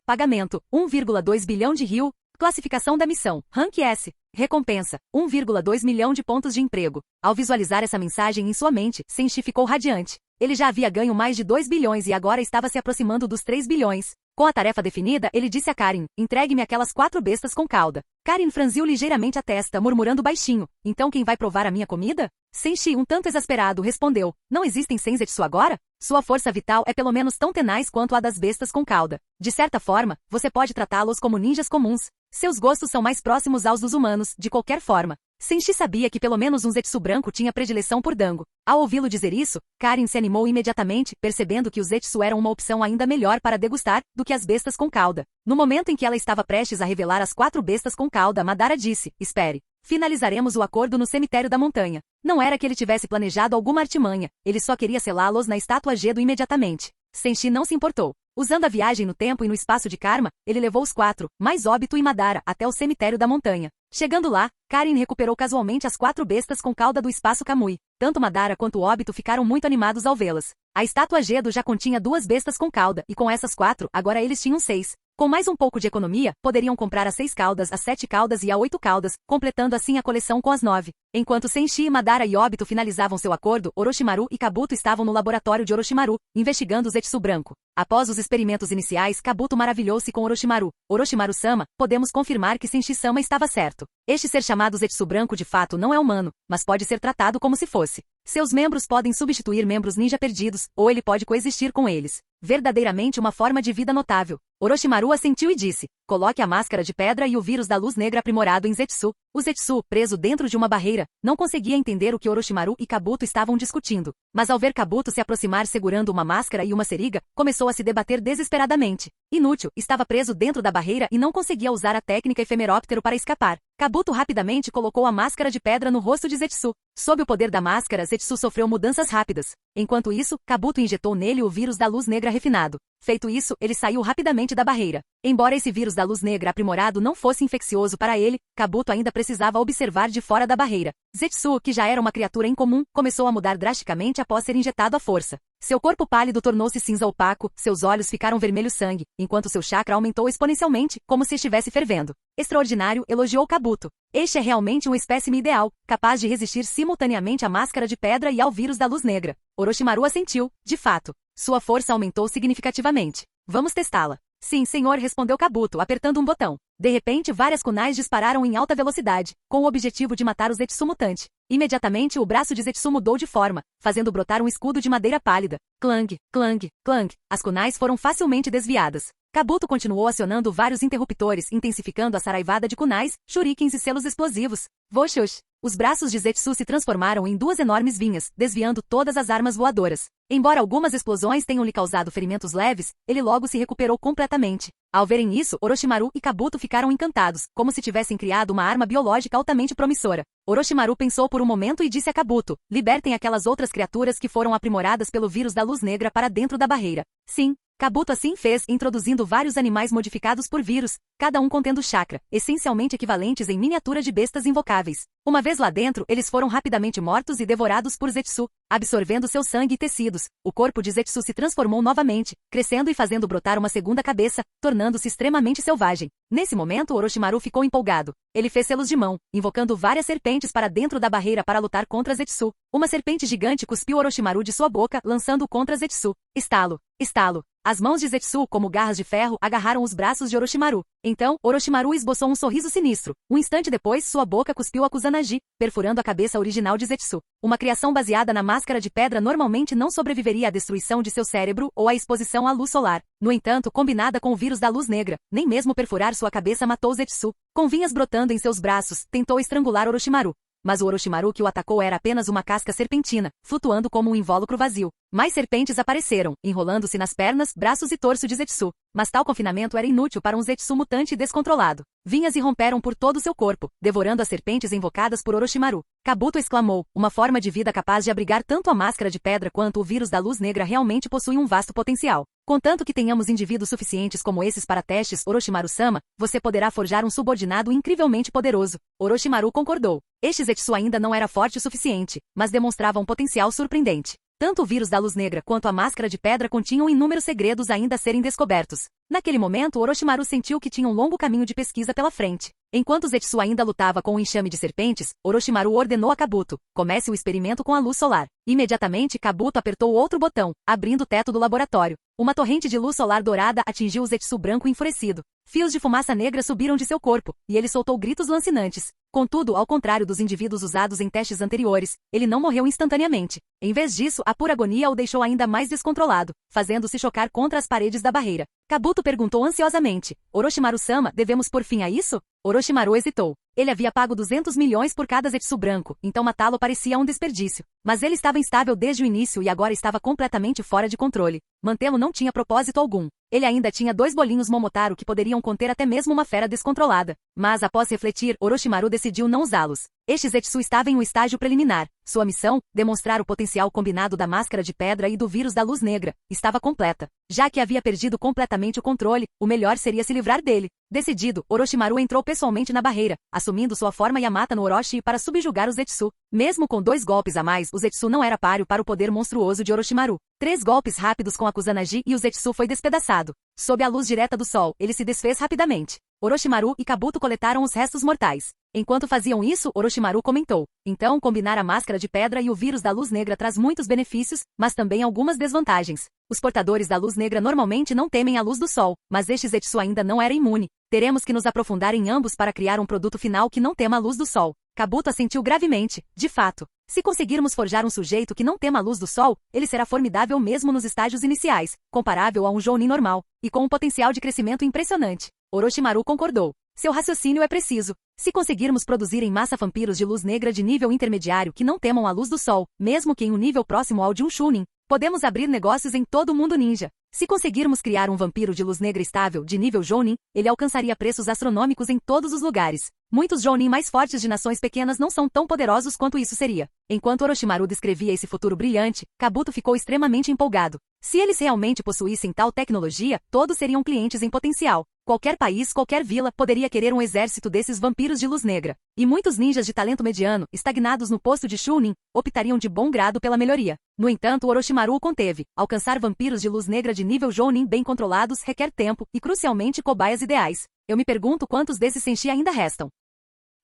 Pagamento, 1,2 bilhão de ryu. Classificação da missão, Rank S. Recompensa, 1,2 milhão de pontos de emprego. Ao visualizar essa mensagem em sua mente, Senshi ficou radiante. Ele já havia ganho mais de 2 bilhões e agora estava se aproximando dos 3 bilhões. Com a tarefa definida, ele disse a Karin, entregue-me aquelas 4 bestas com cauda. Karin franziu ligeiramente a testa, murmurando baixinho, então quem vai provar a minha comida? Senshi, um tanto exasperado, respondeu, não existem 100 Zetsu agora? Sua força vital é pelo menos tão tenaz quanto a das bestas com cauda. De certa forma, você pode tratá-los como ninjas comuns. Seus gostos são mais próximos aos dos humanos, de qualquer forma. Senshi sabia que pelo menos um Zetsu branco tinha predileção por Dango. Ao ouvi-lo dizer isso, Karin se animou imediatamente, percebendo que os Zetsu eram uma opção ainda melhor para degustar do que as bestas com cauda. No momento em que ela estava prestes a revelar as 4 bestas com cauda, Madara disse, espere. Finalizaremos o acordo no cemitério da montanha. Não era que ele tivesse planejado alguma artimanha, ele só queria selá-los na estátua Gedo imediatamente. Senshi não se importou. Usando a viagem no tempo e no espaço de Karma, ele levou os 4, mais Óbito e Madara, até o cemitério da montanha. Chegando lá, Karin recuperou casualmente as 4 bestas com cauda do espaço Kamui. Tanto Madara quanto Óbito ficaram muito animados ao vê-las. A estátua Gedo já continha 2 bestas com cauda, e com essas 4, agora eles tinham 6. Com mais um pouco de economia, poderiam comprar as 6 caudas, as 7 caudas e as 8 caudas, completando assim a coleção com as 9. Enquanto Senshi, Madara e Obito finalizavam seu acordo, Orochimaru e Kabuto estavam no laboratório de Orochimaru, investigando o Zetsu branco. Após os experimentos iniciais, Kabuto maravilhou-se com Orochimaru. Orochimaru-sama, podemos confirmar que Senshi-sama estava certo. Este ser chamado Zetsu branco de fato não é humano, mas pode ser tratado como se fosse. Seus membros podem substituir membros ninja perdidos, ou ele pode coexistir com eles. Verdadeiramente uma forma de vida notável. Orochimaru assentiu e disse, coloque a máscara de pedra e o vírus da luz negra aprimorado em Zetsu. O Zetsu, preso dentro de uma barreira, não conseguia entender o que Orochimaru e Kabuto estavam discutindo. Mas ao ver Kabuto se aproximar segurando uma máscara e uma seriga, começou a se debater desesperadamente. Inútil, estava preso dentro da barreira e não conseguia usar a técnica efemeróptero para escapar. Kabuto rapidamente colocou a máscara de pedra no rosto de Zetsu. Sob o poder da máscara, Zetsu sofreu mudanças rápidas. Enquanto isso, Kabuto injetou nele o vírus da luz negra refinado. Feito isso, ele saiu rapidamente da barreira. Embora esse vírus da luz negra aprimorado não fosse infeccioso para ele, Kabuto ainda precisava observar de fora da barreira. Zetsu, que já era uma criatura incomum, começou a mudar drasticamente após ser injetado à força. Seu corpo pálido tornou-se cinza opaco, seus olhos ficaram vermelho sangue, enquanto seu chakra aumentou exponencialmente, como se estivesse fervendo. Extraordinário, elogiou Kabuto. Este é realmente um espécime ideal, capaz de resistir simultaneamente à máscara de pedra e ao vírus da luz negra. Orochimaru assentiu, de fato. Sua força aumentou significativamente. Vamos testá-la. Sim, senhor, respondeu Kabuto, apertando um botão. De repente, várias kunais dispararam em alta velocidade, com o objetivo de matar o Zetsu mutante. Imediatamente, o braço de Zetsu mudou de forma, fazendo brotar um escudo de madeira pálida. Clang, clang, clang. As kunais foram facilmente desviadas. Kabuto continuou acionando vários interruptores, intensificando a saraivada de kunais, shurikens e selos explosivos. Voshush! Os braços de Zetsu se transformaram em duas enormes vinhas, desviando todas as armas voadoras. Embora algumas explosões tenham lhe causado ferimentos leves, ele logo se recuperou completamente. Ao verem isso, Orochimaru e Kabuto ficaram encantados, como se tivessem criado uma arma biológica altamente promissora. Orochimaru pensou por um momento e disse a Kabuto, libertem aquelas outras criaturas que foram aprimoradas pelo vírus da luz negra para dentro da barreira. Sim. Kabuto assim fez, introduzindo vários animais modificados por vírus, cada um contendo chakra, essencialmente equivalentes em miniatura de bestas invocáveis. Uma vez lá dentro, eles foram rapidamente mortos e devorados por Zetsu, absorvendo seu sangue e tecidos. O corpo de Zetsu se transformou novamente, crescendo e fazendo brotar uma segunda cabeça, tornando-se extremamente selvagem. Nesse momento, Orochimaru ficou empolgado. Ele fez selos de mão, invocando várias serpentes para dentro da barreira para lutar contra Zetsu. Uma serpente gigante cuspiu Orochimaru de sua boca, lançando-o contra Zetsu. Estalo, estalo. As mãos de Zetsu, como garras de ferro, agarraram os braços de Orochimaru. Então, Orochimaru esboçou um sorriso sinistro. Um instante depois, sua boca cuspiu a Kusanagi, perfurando a cabeça original de Zetsu. Uma criação baseada na máscara de pedra normalmente não sobreviveria à destruição de seu cérebro ou à exposição à luz solar. No entanto, combinada com o vírus da luz negra, nem mesmo perfurar sua cabeça matou Zetsu. Com vinhas brotando em seus braços, tentou estrangular Orochimaru. Mas o Orochimaru que o atacou era apenas uma casca serpentina, flutuando como um invólucro vazio. Mais serpentes apareceram, enrolando-se nas pernas, braços e torso de Zetsu. Mas tal confinamento era inútil para um Zetsu mutante descontrolado. Vinhas irromperam por todo o seu corpo, devorando as serpentes invocadas por Orochimaru. Kabuto exclamou, uma forma de vida capaz de abrigar tanto a máscara de pedra quanto o vírus da luz negra realmente possui um vasto potencial. Contanto que tenhamos indivíduos suficientes como esses para testes, Orochimaru-sama, você poderá forjar um subordinado incrivelmente poderoso. Orochimaru concordou. Este Zetsu ainda não era forte o suficiente, mas demonstrava um potencial surpreendente. Tanto o vírus da luz negra quanto a máscara de pedra continham inúmeros segredos ainda a serem descobertos. Naquele momento, Orochimaru sentiu que tinha um longo caminho de pesquisa pela frente. Enquanto Zetsu ainda lutava com um enxame de serpentes, Orochimaru ordenou a Kabuto, comece o experimento com a luz solar. Imediatamente, Kabuto apertou outro botão, abrindo o teto do laboratório. Uma torrente de luz solar dourada atingiu o Zetsu branco enfurecido. Fios de fumaça negra subiram de seu corpo, e ele soltou gritos lancinantes. Contudo, ao contrário dos indivíduos usados em testes anteriores, ele não morreu instantaneamente. Em vez disso, a pura agonia o deixou ainda mais descontrolado, fazendo-se chocar contra as paredes da barreira. Kabuto perguntou ansiosamente, Orochimaru-sama, devemos pôr fim a isso? Orochimaru hesitou. Ele havia pago 200 milhões por cada Zetsu branco, então matá-lo parecia um desperdício. Mas ele estava instável desde o início e agora estava completamente fora de controle. Mantê-lo não tinha propósito algum. Ele ainda tinha 2 bolinhos Momotaro que poderiam conter até mesmo uma fera descontrolada. Mas após refletir, Orochimaru decidiu não usá-los. Este Zetsu estava em um estágio preliminar. Sua missão, demonstrar o potencial combinado da máscara de pedra e do vírus da luz negra, estava completa. Já que havia perdido completamente o controle, o melhor seria se livrar dele. Decidido, Orochimaru entrou pessoalmente na barreira, assumindo sua forma Yamata no Orochi para subjugar o Zetsu. Mesmo com 2 golpes a mais, o Zetsu não era páreo para o poder monstruoso de Orochimaru. 3 golpes rápidos com a Kusanagi e o Zetsu foi despedaçado. Sob a luz direta do sol, ele se desfez rapidamente. Orochimaru e Kabuto coletaram os restos mortais. Enquanto faziam isso, Orochimaru comentou. Então, combinar a máscara de pedra e o vírus da luz negra traz muitos benefícios, mas também algumas desvantagens. Os portadores da luz negra normalmente não temem a luz do sol, mas este Zetsu ainda não era imune. Teremos que nos aprofundar em ambos para criar um produto final que não tema a luz do sol. Kabuto assentiu gravemente. De fato, se conseguirmos forjar um sujeito que não tema a luz do sol, ele será formidável mesmo nos estágios iniciais, comparável a um Jounin normal, e com um potencial de crescimento impressionante. Orochimaru concordou. Seu raciocínio é preciso. Se conseguirmos produzir em massa vampiros de luz negra de nível intermediário que não temam a luz do sol, mesmo que em um nível próximo ao de um Chunin, podemos abrir negócios em todo o mundo ninja. Se conseguirmos criar um vampiro de luz negra estável de nível Jounin, ele alcançaria preços astronômicos em todos os lugares. Muitos Jounin mais fortes de nações pequenas não são tão poderosos quanto isso seria. Enquanto Orochimaru descrevia esse futuro brilhante, Kabuto ficou extremamente empolgado. Se eles realmente possuíssem tal tecnologia, todos seriam clientes em potencial. Qualquer país, qualquer vila, poderia querer um exército desses vampiros de luz negra. E muitos ninjas de talento mediano, estagnados no posto de Chunin, optariam de bom grado pela melhoria. No entanto, Orochimaru o conteve. Alcançar vampiros de luz negra de nível Jounin bem controlados requer tempo e, crucialmente, cobaias ideais. Eu me pergunto quantos desses Senshi ainda restam.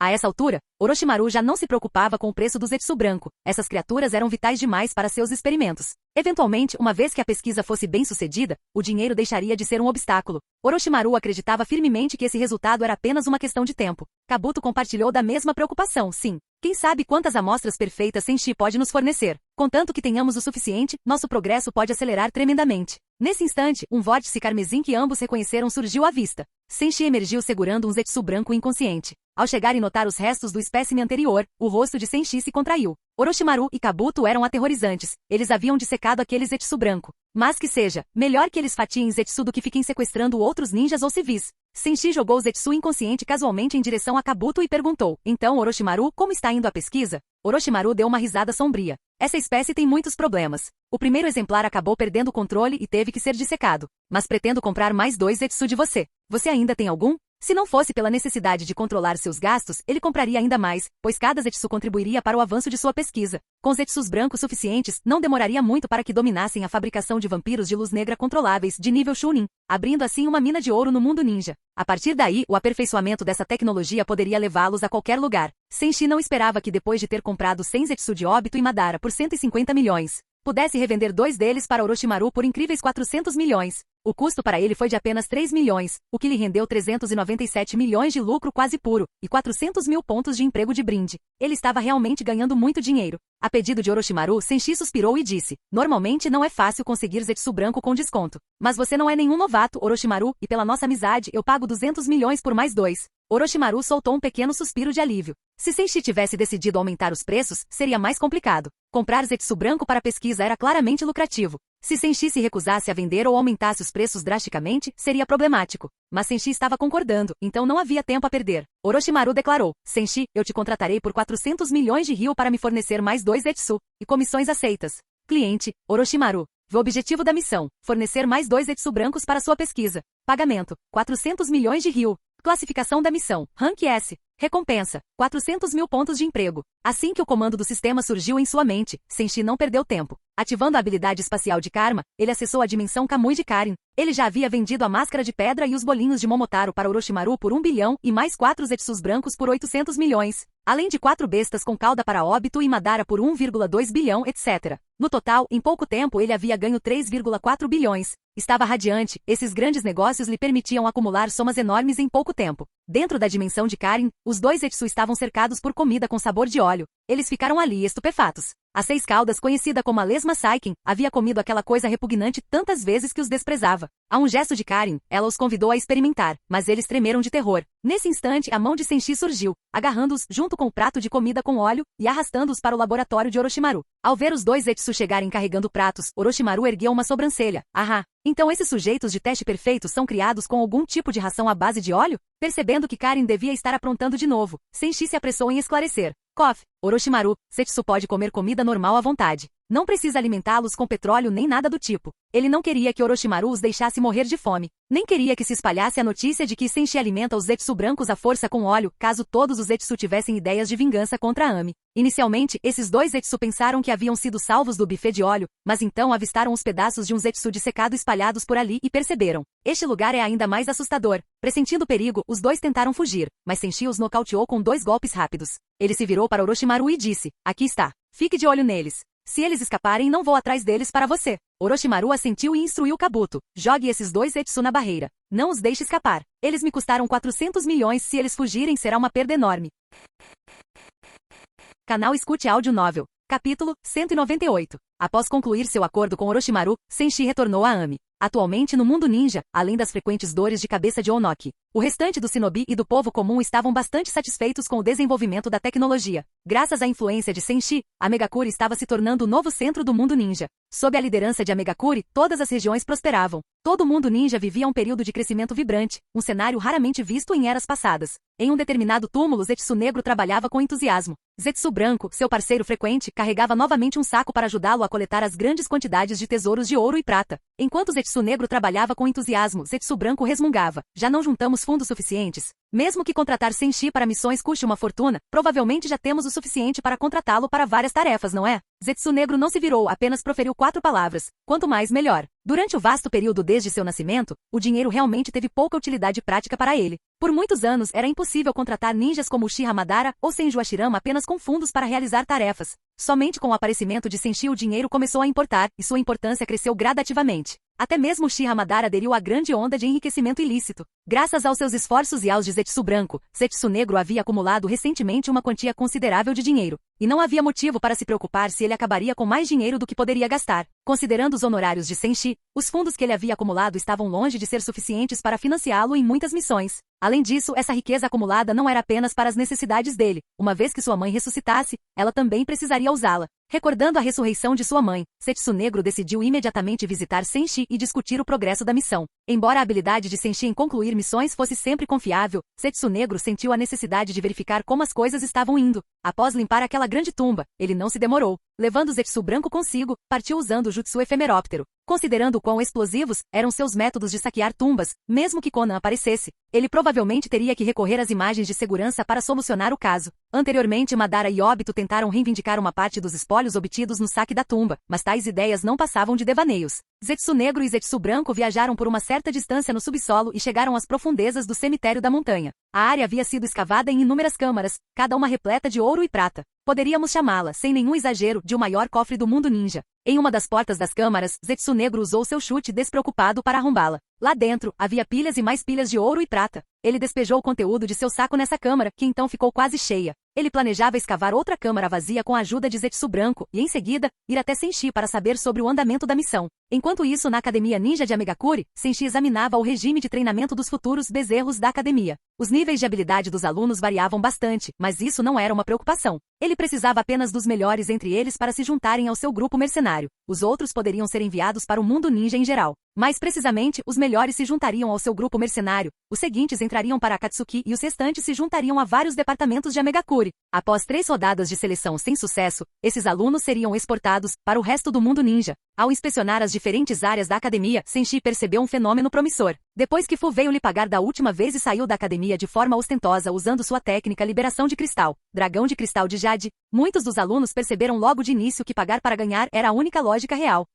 A essa altura, Orochimaru já não se preocupava com o preço do Zetsu branco. Essas criaturas eram vitais demais para seus experimentos. Eventualmente, uma vez que a pesquisa fosse bem sucedida, o dinheiro deixaria de ser um obstáculo. Orochimaru acreditava firmemente que esse resultado era apenas uma questão de tempo. Kabuto compartilhou da mesma preocupação, sim. Quem sabe quantas amostras perfeitas Senshi pode nos fornecer? Contanto que tenhamos o suficiente, nosso progresso pode acelerar tremendamente. Nesse instante, um vórtice carmesim que ambos reconheceram surgiu à vista. Senshi emergiu segurando um Zetsu branco inconsciente. Ao chegar e notar os restos do espécime anterior, o rosto de Senshi se contraiu. Orochimaru e Kabuto eram aterrorizantes. Eles haviam dissecado aquele Zetsu branco. Mas que seja, melhor que eles fatiem Zetsu do que fiquem sequestrando outros ninjas ou civis. Senshi jogou o Zetsu inconsciente casualmente em direção a Kabuto e perguntou. Então, Orochimaru, como está indo a pesquisa? Orochimaru deu uma risada sombria. Essa espécie tem muitos problemas. O primeiro exemplar acabou perdendo o controle e teve que ser dissecado. Mas pretendo comprar mais 2 Zetsu de você. Você ainda tem algum? Se não fosse pela necessidade de controlar seus gastos, ele compraria ainda mais, pois cada Zetsu contribuiria para o avanço de sua pesquisa. Com Zetsus brancos suficientes, não demoraria muito para que dominassem a fabricação de vampiros de luz negra controláveis de nível Chunin, abrindo assim uma mina de ouro no mundo ninja. A partir daí, o aperfeiçoamento dessa tecnologia poderia levá-los a qualquer lugar. Senshi não esperava que depois de ter comprado 100 Zetsu de Obito e Madara por 150 milhões, pudesse revender 2 deles para Orochimaru por incríveis 400 milhões. O custo para ele foi de apenas 3 milhões, o que lhe rendeu 397 milhões de lucro quase puro, e 400 mil pontos de emprego de brinde. Ele estava realmente ganhando muito dinheiro. A pedido de Orochimaru, Senshi suspirou e disse, normalmente não é fácil conseguir Zetsu branco com desconto. Mas você não é nenhum novato, Orochimaru, e pela nossa amizade eu pago 200 milhões por mais 2. Orochimaru soltou um pequeno suspiro de alívio. Se Senshi tivesse decidido aumentar os preços, seria mais complicado. Comprar Zetsu branco para pesquisa era claramente lucrativo. Se Senshi se recusasse a vender ou aumentasse os preços drasticamente, seria problemático. Mas Senshi estava concordando, então não havia tempo a perder. Orochimaru declarou, Senshi, eu te contratarei por 400 milhões de ryu para me fornecer mais 2 Zetsu, e comissões aceitas. Cliente, Orochimaru. O objetivo da missão, fornecer mais 2 Zetsu brancos para sua pesquisa. Pagamento, 400 milhões de ryu. Classificação da missão, Rank S. Recompensa, 400 mil pontos de emprego. Assim que o comando do sistema surgiu em sua mente, Senshi não perdeu tempo. Ativando a habilidade espacial de Karma, ele acessou a dimensão Kamui de Karin. Ele já havia vendido a máscara de pedra e os bolinhos de Momotaro para Orochimaru por 1 bilhão e mais 4 Zetsus brancos por 800 milhões. Além de 4 bestas com cauda para Obito e Madara por 1,2 bilhão, etc. No total, em pouco tempo ele havia ganho 3,4 bilhões. Estava radiante, esses grandes negócios lhe permitiam acumular somas enormes em pouco tempo. Dentro da dimensão de Karin, os 2 Zetsu estavam cercados por comida com sabor de óleo. Eles ficaram ali estupefatos. A 6 caudas, conhecida como a lesma Saiken, havia comido aquela coisa repugnante tantas vezes que os desprezava. A um gesto de Karin, ela os convidou a experimentar, mas eles tremeram de terror. Nesse instante, a mão de Senshi surgiu, agarrando-os junto com o prato de comida com óleo e arrastando-os para o laboratório de Orochimaru. Ao ver os 2 Zetsu chegarem carregando pratos, Orochimaru ergueu uma sobrancelha. Ahá! Então esses sujeitos de teste perfeitos são criados com algum tipo de ração à base de óleo? Percebendo que Karin devia estar aprontando de novo, Senshi se apressou em esclarecer. Coffee. Orochimaru, Zetsu pode comer comida normal à vontade. Não precisa alimentá-los com petróleo nem nada do tipo. Ele não queria que Orochimaru os deixasse morrer de fome. Nem queria que se espalhasse a notícia de que Senshi alimenta os Zetsu brancos à força com óleo, caso todos os Zetsu tivessem ideias de vingança contra Ami. Inicialmente, esses dois Zetsu pensaram que haviam sido salvos do buffet de óleo, mas então avistaram os pedaços de um Zetsu dissecado espalhados por ali e perceberam. Este lugar é ainda mais assustador. Pressentindo o perigo, os dois tentaram fugir, mas Senshi os nocauteou com 2 golpes rápidos. Ele se virou para Orochimaru e disse, aqui está. Fique de olho neles. Se eles escaparem, não vou atrás deles para você. Orochimaru assentiu e instruiu Kabuto. Jogue esses 2 Zetsu na barreira. Não os deixe escapar. Eles me custaram 400 milhões, se eles fugirem será uma perda enorme. Canal Escute Áudio Novel. Capítulo 198. Após concluir seu acordo com Orochimaru, Senshi retornou a Ami. Atualmente no mundo ninja, além das frequentes dores de cabeça de Onoki, o restante do shinobi e do povo comum estavam bastante satisfeitos com o desenvolvimento da tecnologia. Graças à influência de Senshi, a Megakuri estava se tornando o novo centro do mundo ninja. Sob a liderança de Megakuri, todas as regiões prosperavam. Todo mundo ninja vivia um período de crescimento vibrante, um cenário raramente visto em eras passadas. Em um determinado túmulo, Zetsu Negro trabalhava com entusiasmo. Zetsu Branco, seu parceiro frequente, carregava novamente um saco para ajudá-lo a coletar as grandes quantidades de tesouros de ouro e prata. Enquanto Zetsu Negro trabalhava com entusiasmo, Zetsu Branco resmungava. Já não juntamos fundos suficientes? Mesmo que contratar Senshi para missões custe uma fortuna, provavelmente já temos o suficiente para contratá-lo para várias tarefas, não é? Zetsu Negro não se virou, apenas proferiu 4 palavras. Quanto mais, melhor. Durante o vasto período desde seu nascimento, o dinheiro realmente teve pouca utilidade prática para ele. Por muitos anos, era impossível contratar ninjas como Uchiha Madara ou Senju Hashirama apenas com fundos para realizar tarefas. Somente com o aparecimento de Senshi o dinheiro começou a importar, e sua importância cresceu gradativamente. Até mesmo Uchiha Madara aderiu à grande onda de enriquecimento ilícito. Graças aos seus esforços e aos de Zetsu Branco, Zetsu Negro havia acumulado recentemente uma quantia considerável de dinheiro. E não havia motivo para se preocupar se ele acabaria com mais dinheiro do que poderia gastar. Considerando os honorários de Senshi, os fundos que ele havia acumulado estavam longe de ser suficientes para financiá-lo em muitas missões. Além disso, essa riqueza acumulada não era apenas para as necessidades dele. Uma vez que sua mãe ressuscitasse, ela também precisaria usá-la. Recordando a ressurreição de sua mãe, Zetsu Negro decidiu imediatamente visitar Senshi e discutir o progresso da missão. Embora a habilidade de Senshi em concluir missões fosse sempre confiável, Zetsu Negro sentiu a necessidade de verificar como as coisas estavam indo. Após limpar aquela grande tumba, ele não se demorou. Levando Zetsu Branco consigo, partiu usando o Jutsu Efemeróptero. Considerando quão explosivos eram seus métodos de saquear tumbas, mesmo que Conan aparecesse, ele provavelmente teria que recorrer às imagens de segurança para solucionar o caso. Anteriormente, Madara e Obito tentaram reivindicar uma parte dos espólios obtidos no saque da tumba, mas tais ideias não passavam de devaneios. Zetsu Negro e Zetsu Branco viajaram por uma certa distância no subsolo e chegaram às profundezas do cemitério da montanha. A área havia sido escavada em inúmeras câmaras, cada uma repleta de ouro e prata. Poderíamos chamá-la, sem nenhum exagero, de o maior cofre do mundo ninja. Em uma das portas das câmaras, Zetsu Negro usou seu chute despreocupado para arrombá-la. Lá dentro, havia pilhas e mais pilhas de ouro e prata. Ele despejou o conteúdo de seu saco nessa câmara, que então ficou quase cheia. Ele planejava escavar outra câmara vazia com a ajuda de Zetsu Branco e, em seguida, ir até Senshi para saber sobre o andamento da missão. Enquanto isso, na Academia Ninja de Megakuri, Senshi examinava o regime de treinamento dos futuros bezerros da academia. Os níveis de habilidade dos alunos variavam bastante, mas isso não era uma preocupação. Ele precisava apenas dos melhores entre eles para se juntarem ao seu grupo mercenário. Os outros poderiam ser enviados para o mundo ninja em geral. Mais precisamente, os melhores se juntariam ao seu grupo mercenário, os seguintes entrariam para Akatsuki e os restantes se juntariam a vários departamentos de Megakuri. Após 3 rodadas de seleção sem sucesso, esses alunos seriam exportados para o resto do mundo ninja. Ao inspecionar as diferentes áreas da academia, Senshi percebeu um fenômeno promissor. Depois que Fu veio lhe pagar da última vez e saiu da academia de forma ostentosa usando sua técnica Liberação de Cristal, Dragão de Cristal de Jade, muitos dos alunos perceberam logo de início que pagar para ganhar era a única lógica real.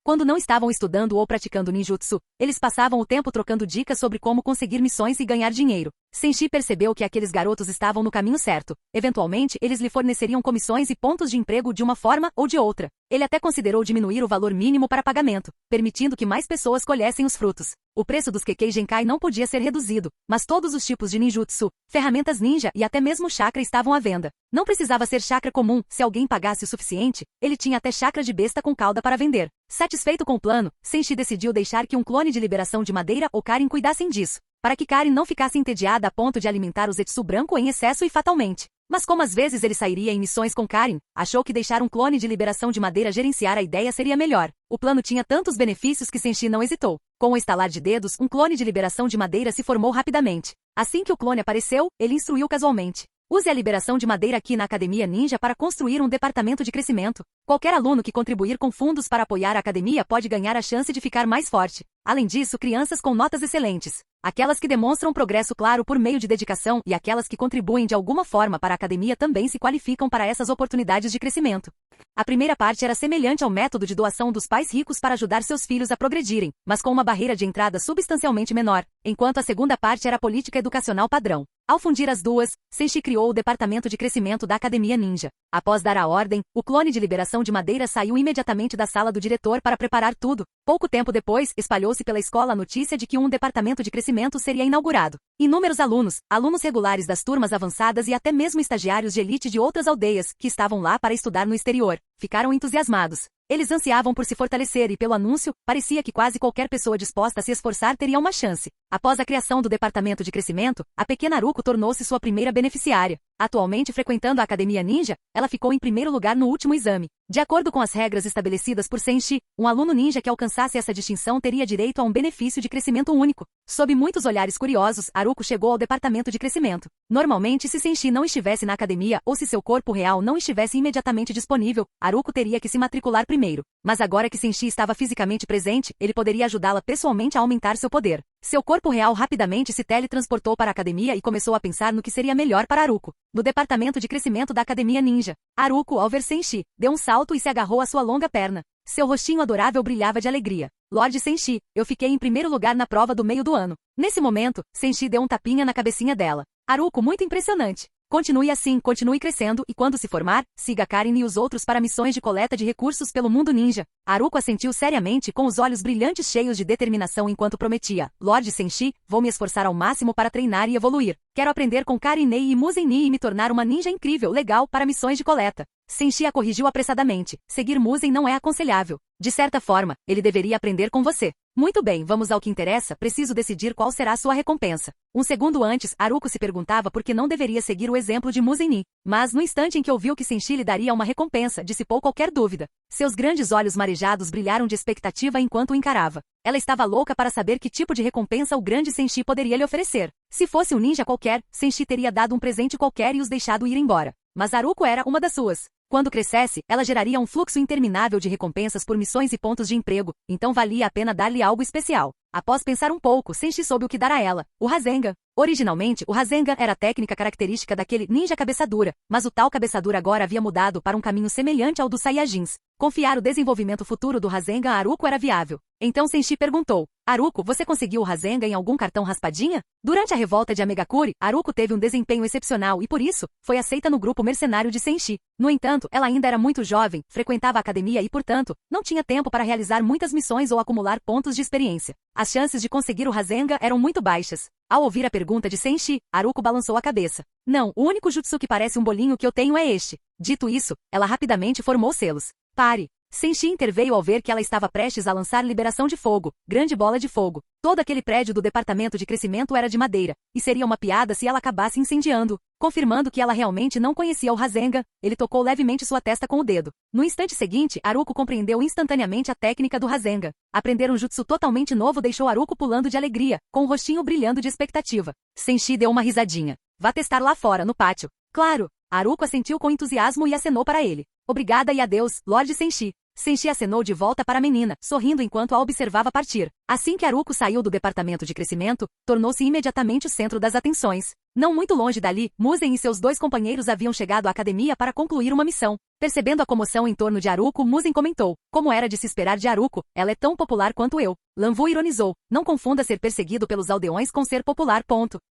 Quando não estavam estudando ou praticando ninjutsu, eles passavam o tempo trocando dicas sobre como conseguir missões e ganhar dinheiro. Senshi percebeu que aqueles garotos estavam no caminho certo. Eventualmente, eles lhe forneceriam comissões e pontos de emprego de uma forma ou de outra. Ele até considerou diminuir o valor mínimo para pagamento, permitindo que mais pessoas colhessem os frutos. O preço dos Kekkei Genkai não podia ser reduzido, mas todos os tipos de ninjutsu, ferramentas ninja e até mesmo chakra estavam à venda. Não precisava ser chakra comum, se alguém pagasse o suficiente, ele tinha até chakra de besta com cauda para vender. Satisfeito com o plano, Senshi decidiu deixar que um clone de liberação de madeira ou Karin cuidassem disso, para que Karin não ficasse entediada a ponto de alimentar o Zetsu Branco em excesso e fatalmente. Mas como às vezes ele sairia em missões com Karin, achou que deixar um clone de liberação de madeira gerenciar a ideia seria melhor. O plano tinha tantos benefícios que Senshi não hesitou. Com o estalar de dedos, um clone de liberação de madeira se formou rapidamente. Assim que o clone apareceu, ele instruiu casualmente. Use a liberação de madeira aqui na Academia Ninja para construir um departamento de crescimento. Qualquer aluno que contribuir com fundos para apoiar a academia pode ganhar a chance de ficar mais forte. Além disso, crianças com notas excelentes, aquelas que demonstram progresso claro por meio de dedicação e aquelas que contribuem de alguma forma para a academia também se qualificam para essas oportunidades de crescimento. A primeira parte era semelhante ao método de doação dos pais ricos para ajudar seus filhos a progredirem, mas com uma barreira de entrada substancialmente menor, enquanto a segunda parte era a política educacional padrão. Ao fundir as duas, Senshi criou o departamento de crescimento da Academia Ninja. Após dar a ordem, o clone de liberação de madeira saiu imediatamente da sala do diretor para preparar tudo. Pouco tempo depois, espalhou-se pela escola a notícia de que um departamento de crescimento seria inaugurado. Inúmeros alunos, alunos regulares das turmas avançadas e até mesmo estagiários de elite de outras aldeias, que estavam lá para estudar no exterior, ficaram entusiasmados. Eles ansiavam por se fortalecer e, pelo anúncio, parecia que quase qualquer pessoa disposta a se esforçar teria uma chance. Após a criação do departamento de crescimento, a pequena Haruko tornou-se sua primeira beneficiária. Atualmente frequentando a Academia Ninja, ela ficou em primeiro lugar no último exame. De acordo com as regras estabelecidas por Senshi, um aluno ninja que alcançasse essa distinção teria direito a um benefício de crescimento único. Sob muitos olhares curiosos, Haruko chegou ao departamento de crescimento. Normalmente, se Senshi não estivesse na academia ou se seu corpo real não estivesse imediatamente disponível, Haruko teria que se matricular primeiro. Mas agora que Senshi estava fisicamente presente, ele poderia ajudá-la pessoalmente a aumentar seu poder. Seu corpo real rapidamente se teletransportou para a academia e começou a pensar no que seria melhor para Haruko. No departamento de crescimento da Academia Ninja, Haruko, ao ver Senshi, deu um salto e se agarrou à sua longa perna. Seu rostinho adorável brilhava de alegria. Lorde Senshi, eu fiquei em primeiro lugar na prova do meio do ano. Nesse momento, Senshi deu um tapinha na cabecinha dela. Haruko, muito impressionante. Continue assim, continue crescendo e quando se formar, siga Karin e os outros para missões de coleta de recursos pelo mundo ninja. Haruko assentiu seriamente com os olhos brilhantes cheios de determinação enquanto prometia. Lorde Senshi, vou me esforçar ao máximo para treinar e evoluir. Quero aprender com Karin Nei e Musen Ni e me tornar uma ninja incrível, legal para missões de coleta. Senshi a corrigiu apressadamente. Seguir Musen não é aconselhável. De certa forma, ele deveria aprender com você. Muito bem, vamos ao que interessa, preciso decidir qual será sua recompensa. Um segundo antes, Haruko se perguntava por que não deveria seguir o exemplo de Musen Ni. Mas no instante em que ouviu que Senshi lhe daria uma recompensa, dissipou qualquer dúvida. Seus grandes olhos marejados brilharam de expectativa enquanto o encarava. Ela estava louca para saber que tipo de recompensa o grande Senshi poderia lhe oferecer. Se fosse um ninja qualquer, Senshi teria dado um presente qualquer e os deixado ir embora. Mas Haruko era uma das suas. Quando crescesse, ela geraria um fluxo interminável de recompensas por missões e pontos de emprego, então valia a pena dar-lhe algo especial. Após pensar um pouco, Senshi soube o que dar a ela, o Rasengan. Originalmente, o Rasengan era a técnica característica daquele ninja cabeça dura, mas o tal cabeça dura agora havia mudado para um caminho semelhante ao dos Saiyajins. Confiar o desenvolvimento futuro do Rasengan a Haruko era viável. Então Senshi perguntou, Haruko, você conseguiu o Rasengan em algum cartão raspadinha? Durante a revolta de Amegakure, Haruko teve um desempenho excepcional e por isso, foi aceita no grupo mercenário de Senshi. No entanto, ela ainda era muito jovem, frequentava a academia e, portanto, não tinha tempo para realizar muitas missões ou acumular pontos de experiência. As chances de conseguir o Rasengan eram muito baixas. Ao ouvir a pergunta de Senshi, Haruko balançou a cabeça. Não, o único jutsu que parece um bolinho que eu tenho é este. Dito isso, ela rapidamente formou selos. Pare. Senshi interveio ao ver que ela estava prestes a lançar liberação de fogo, grande bola de fogo. Todo aquele prédio do departamento de crescimento era de madeira, e seria uma piada se ela acabasse incendiando. Confirmando que ela realmente não conhecia o Rasengan, ele tocou levemente sua testa com o dedo. No instante seguinte, Haruko compreendeu instantaneamente a técnica do Rasengan. Aprender um jutsu totalmente novo deixou Haruko pulando de alegria, com o rostinho brilhando de expectativa. Senshi deu uma risadinha. Vá testar lá fora, no pátio. Claro! Haruko assentiu com entusiasmo e acenou para ele. Obrigada e adeus, Lorde Senshi. Senshi acenou de volta para a menina, sorrindo enquanto a observava partir. Assim que Haruko saiu do departamento de crescimento, tornou-se imediatamente o centro das atenções. Não muito longe dali, Musen e seus dois companheiros haviam chegado à academia para concluir uma missão. Percebendo a comoção em torno de Haruko, Musen comentou, como era de se esperar de Haruko, ela é tão popular quanto eu. Lanvu ironizou, não confunda ser perseguido pelos aldeões com ser popular.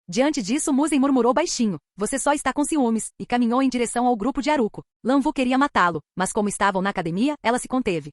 Diante disso, Musen murmurou baixinho, você só está com ciúmes, e caminhou em direção ao grupo de Haruko. Lanvu queria matá-lo, mas como estavam na academia, ela se conteve.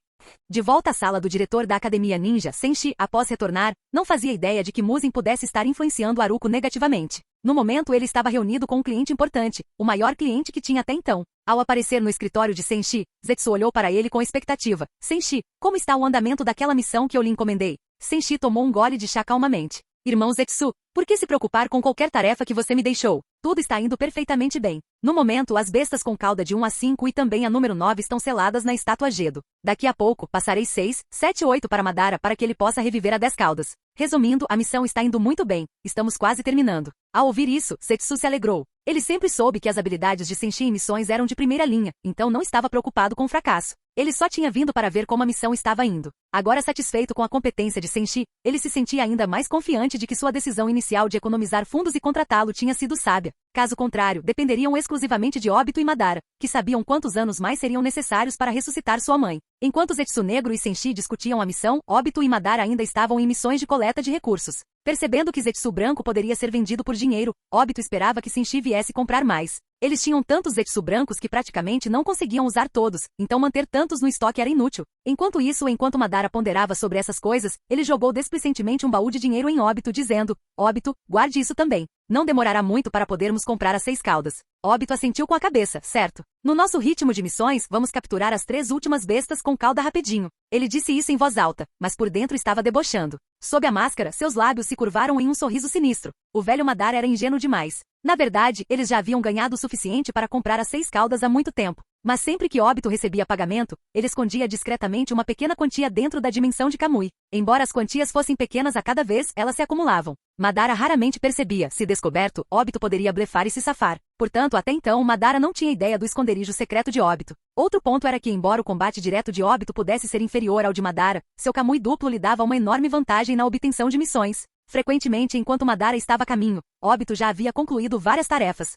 De volta à sala do diretor da Academia Ninja, Senshi, após retornar, não fazia ideia de que Musen pudesse estar influenciando Haruko negativamente. No momento ele estava reunido com um cliente importante, o maior cliente que tinha até então. Ao aparecer no escritório de Senshi, Zetsu olhou para ele com expectativa. Senshi, como está o andamento daquela missão que eu lhe encomendei? Senshi tomou um gole de chá calmamente. Irmão Zetsu, por que se preocupar com qualquer tarefa que você me deixou? Tudo está indo perfeitamente bem. No momento, as bestas com cauda de 1 a 5 e também a número 9 estão seladas na estátua Gedo. Daqui a pouco, passarei 6, 7 e 8 para Madara para que ele possa reviver a 10 caudas. Resumindo, a missão está indo muito bem. Estamos quase terminando. Ao ouvir isso, Zetsu se alegrou. Ele sempre soube que as habilidades de Senshi em missões eram de primeira linha, então não estava preocupado com o fracasso. Ele só tinha vindo para ver como a missão estava indo. Agora satisfeito com a competência de Senshi, ele se sentia ainda mais confiante de que sua decisão inicial de economizar fundos e contratá-lo tinha sido sábia. Caso contrário, dependeriam exclusivamente de Obito e Madara, que sabiam quantos anos mais seriam necessários para ressuscitar sua mãe. Enquanto Zetsu Negro e Senshi discutiam a missão, Obito e Madara ainda estavam em missões de coleta de recursos. Percebendo que Zetsu branco poderia ser vendido por dinheiro, Obito esperava que Senshi viesse comprar mais. Eles tinham tantos Zetsu brancos que praticamente não conseguiam usar todos, então manter tantos no estoque era inútil. Enquanto Madara ponderava sobre essas coisas, ele jogou desplicentemente um baú de dinheiro em Obito dizendo, Obito, guarde isso também. Não demorará muito para podermos comprar as 6 caudas. Obito assentiu com a cabeça, certo. No nosso ritmo de missões, vamos capturar as 3 últimas bestas com cauda rapidinho. Ele disse isso em voz alta, mas por dentro estava debochando. Sob a máscara, seus lábios se curvaram em um sorriso sinistro. O velho Madara era ingênuo demais. Na verdade, eles já haviam ganhado o suficiente para comprar as 6 caudas há muito tempo. Mas sempre que Obito recebia pagamento, ele escondia discretamente uma pequena quantia dentro da dimensão de Kamui. Embora as quantias fossem pequenas a cada vez, elas se acumulavam. Madara raramente percebia. Se descoberto, Obito poderia blefar e se safar. Portanto, até então, Madara não tinha ideia do esconderijo secreto de Obito. Outro ponto era que, embora o combate direto de Obito pudesse ser inferior ao de Madara, seu Kamui duplo lhe dava uma enorme vantagem na obtenção de missões. Frequentemente, enquanto Madara estava a caminho, Obito já havia concluído várias tarefas.